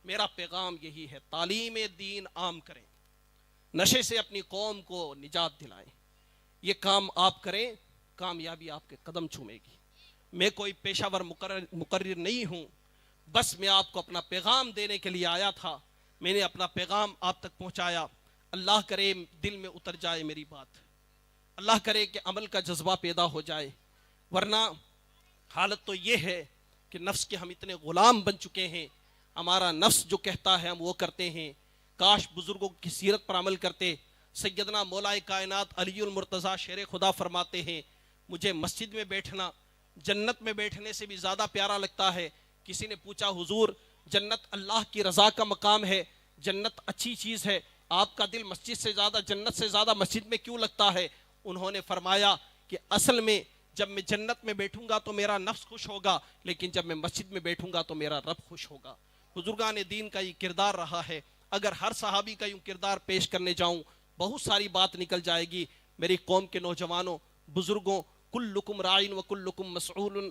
میرا پیغام یہی ہے، تعلیم دین عام کریں، نشے سے اپنی قوم کو نجات دلائیں، یہ کام آپ کریں، کامیابی آپ کے قدم چومے گی۔ میں کوئی پیشہ ور مقرر نہیں ہوں، بس میں آپ کو اپنا پیغام دینے کے لیے آیا تھا، میں نے اپنا پیغام آپ تک پہنچایا۔ اللہ کرے دل میں اتر جائے میری بات، اللہ کرے کہ عمل کا جذبہ پیدا ہو جائے، ورنہ حالت تو یہ ہے کہ نفس کے ہم اتنے غلام بن چکے ہیں، ہمارا نفس جو کہتا ہے ہم وہ کرتے ہیں۔ کاش بزرگوں کی سیرت پر عمل کرتے۔ سیدنا مولا کائنات علی المرتضیٰ شیر خدا فرماتے ہیں، مجھے مسجد میں بیٹھنا جنت میں بیٹھنے سے بھی زیادہ پیارا لگتا ہے۔ کسی نے پوچھا حضور جنت اللہ کی رضا کا مقام ہے، جنت اچھی چیز ہے، آپ کا دل مسجد سے زیادہ، جنت سے زیادہ مسجد میں کیوں لگتا ہے؟ انہوں نے فرمایا کہ اصل میں جب میں جنت میں بیٹھوں گا تو میرا نفس خوش ہوگا، لیکن جب میں مسجد میں بیٹھوں گا تو میرا رب خوش ہوگا۔ بزرگان دین کا یہ کردار رہا ہے، اگر ہر صحابی کا یوں کردار پیش کرنے جاؤں بہت ساری بات نکل جائے گی۔ میری قوم کے نوجوانوں، بزرگوں، کلکم راعٍ وکلکم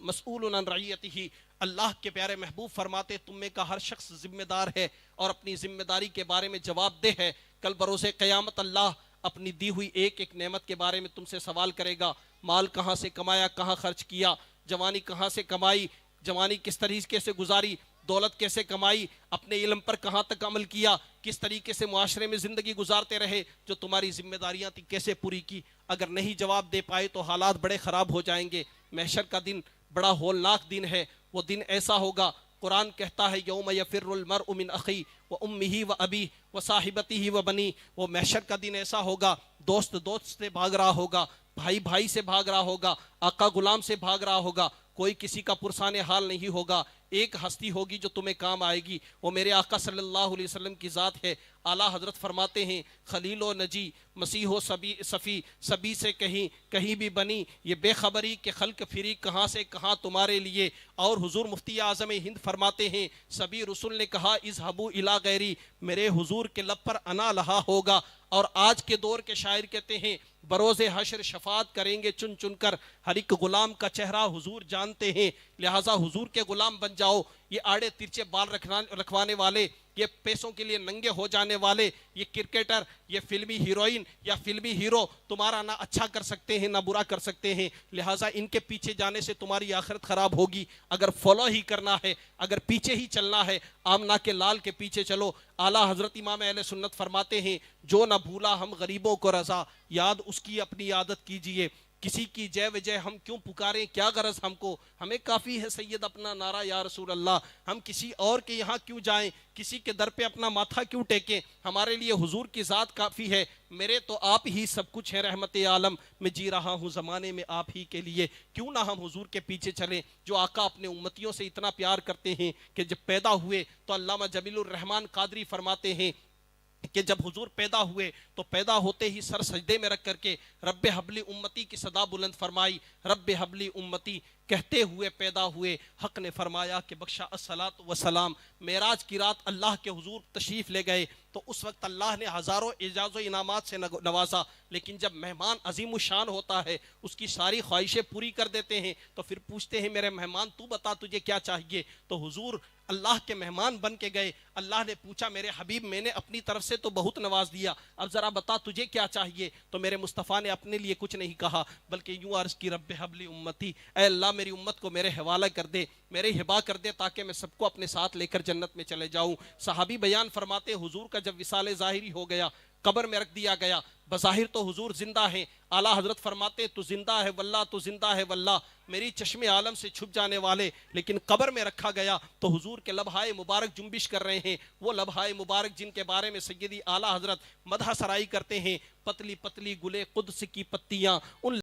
مسئول عن رعیتہ، اللہ کے پیارے محبوب فرماتے تم میں کا ہر شخص ذمہ دار ہے اور اپنی ذمہ داری کے بارے میں جواب دہ ہے۔ کل بروز قیامت اللہ اپنی دی ہوئی ایک ایک نعمت کے بارے میں تم سے سوال کرے گا، مال کہاں سے کمایا، کہاں خرچ کیا، جوانی کہاں سے کمائی، جوانی کس طریقے سے گزاری، دولت کیسے کمائی، اپنے علم پر کہاں تک عمل کیا، کس طریقے سے معاشرے میں زندگی گزارتے رہے، جو تمہاری ذمہ داریاں تھی کیسے پوری کی۔ اگر نہیں جواب دے پائے تو حالات بڑے خراب ہو جائیں گے۔ محشر کا دن بڑا ہولناک دن ہے، وہ دن ایسا ہوگا، قرآن کہتا ہے یوم یفر المرء من اخی و امہ و ابی و صاحبتہ و بنی، وہ محشر کا دن ایسا ہوگا، دوست سے بھاگ رہا ہوگا، بھائی بھائی سے بھاگ رہا ہوگا، آقا غلام سے بھاگ رہا ہوگا، کوئی کسی کا پرسان حال نہیں ہوگا۔ ایک ہستی ہوگی جو تمہیں کام آئے گی، وہ میرے آقا صلی اللہ علیہ وسلم کی ذات ہے۔ اعلیٰ حضرت فرماتے ہیں خلیل و نجی، مسیح و صفی، سبی سے کہیں بھی بنی، یہ بے خبری کہ خلق پھری کہاں سے کہاں تمہارے لیے۔ اور حضور مفتی اعظم ہند فرماتے ہیں سبھی رسول نے کہا اذهبوا الی غیری، میرے حضور کے لب پر انا لہا ہوگا۔ اور آج کے دور کے شاعر کہتے ہیں بروز حشر شفاعت کریں گے چن چن کر، ہر ایک غلام کا چہرہ حضور جانتے ہیں، لہٰذا حضور کے غلام بن جاؤ۔ یہ آڑے ترچے بال رکھوانے والے، یہ پیسوں کے لیے ننگے ہو جانے والے، یہ کرکٹر، یہ فلمی ہیروئن یا فلمی ہیرو تمہارا نہ اچھا کر سکتے ہیں نہ برا کر سکتے ہیں، لہٰذا ان کے پیچھے جانے سے تمہاری آخرت خراب ہوگی۔ اگر فالو ہی کرنا ہے، اگر پیچھے ہی چلنا ہے، آمنہ کے لال کے پیچھے چلو۔ اعلیٰ حضرت امام اہل سنت فرماتے ہیں جو نہ بھولا ہم غریبوں کو رضا، یاد اس کی اپنی عادت کیجئے۔ کسی کی جے وجہ ہم کیوں پکاریں، کیا غرض ہم کو، ہمیں کافی ہے سید اپنا نعرہ یا رسول اللہ، ہم کسی اور کے یہاں کیوں جائیں، کسی کے در پہ اپنا ماتھا کیوں ٹیکیں، ہمارے لیے حضور کی ذات کافی ہے۔ میرے تو آپ ہی سب کچھ ہے رحمت عالم، میں جی رہا ہوں زمانے میں آپ ہی کے لیے، کیوں نہ ہم حضور کے پیچھے چلیں جو آقا اپنے امتیوں سے اتنا پیار کرتے ہیں کہ جب پیدا ہوئے تو علامہ جمیل الرحمن قادری فرماتے ہیں کہ جب حضور پیدا ہوئے تو پیدا ہوتے ہی سر سجدے میں رکھ کر کے رب حبلی امتی کی صدا بلند فرمائی، رب حبلی امتی کہتے ہوئے پیدا ہوئے۔ حق نے فرمایا کہ بخشا الصلاۃ والسلام۔ معراج کی رات اللہ کے حضور تشریف لے گئے تو اس وقت اللہ نے ہزاروں اعزاز و انعامات سے نوازا، لیکن جب مہمان عظیم الشان ہوتا ہے اس کی ساری خواہشیں پوری کر دیتے ہیں تو پھر پوچھتے ہیں میرے مہمان تو بتا تجھے کیا چاہیے، تو حضور اللہ کے مہمان بن کے گئے۔ اللہ نے پوچھا میرے حبیب میں نے اپنی طرف سے تو بہت نواز دیا، اب ذرا بتا تجھے کیا چاہیے، تو میرے مصطفیٰ نے اپنے لیے کچھ نہیں کہا بلکہ یوں عرض کی رب حبلی امتی، اے اللہ میری امت کو میرے حوالہ کر دے، میرے ہبا کر دے تاکہ میں سب کو اپنے ساتھ لے کر جنت میں چلے جاؤں۔ صحابی بیان فرماتے حضور کا جب وصال ظاہری ہو گیا قبر میں رکھ دیا گیا. بظاہر تو حضور زندہ ہیں. اعلیٰ حضرت فرماتے تو زندہ ہے واللہ، تو زندہ ہے واللہ، میری چشم عالم سے چھپ جانے والے. لیکن قبر میں رکھا گیا تو حضور کے لبہائے مبارک جنبش کر رہے ہیں. وہ لبہائے مبارک جن کے بارے میں سیدی اعلیٰ حضرت مدح سرائی کرتے ہیں، پتلی پتلی گلے قدس کی پتیاں، ان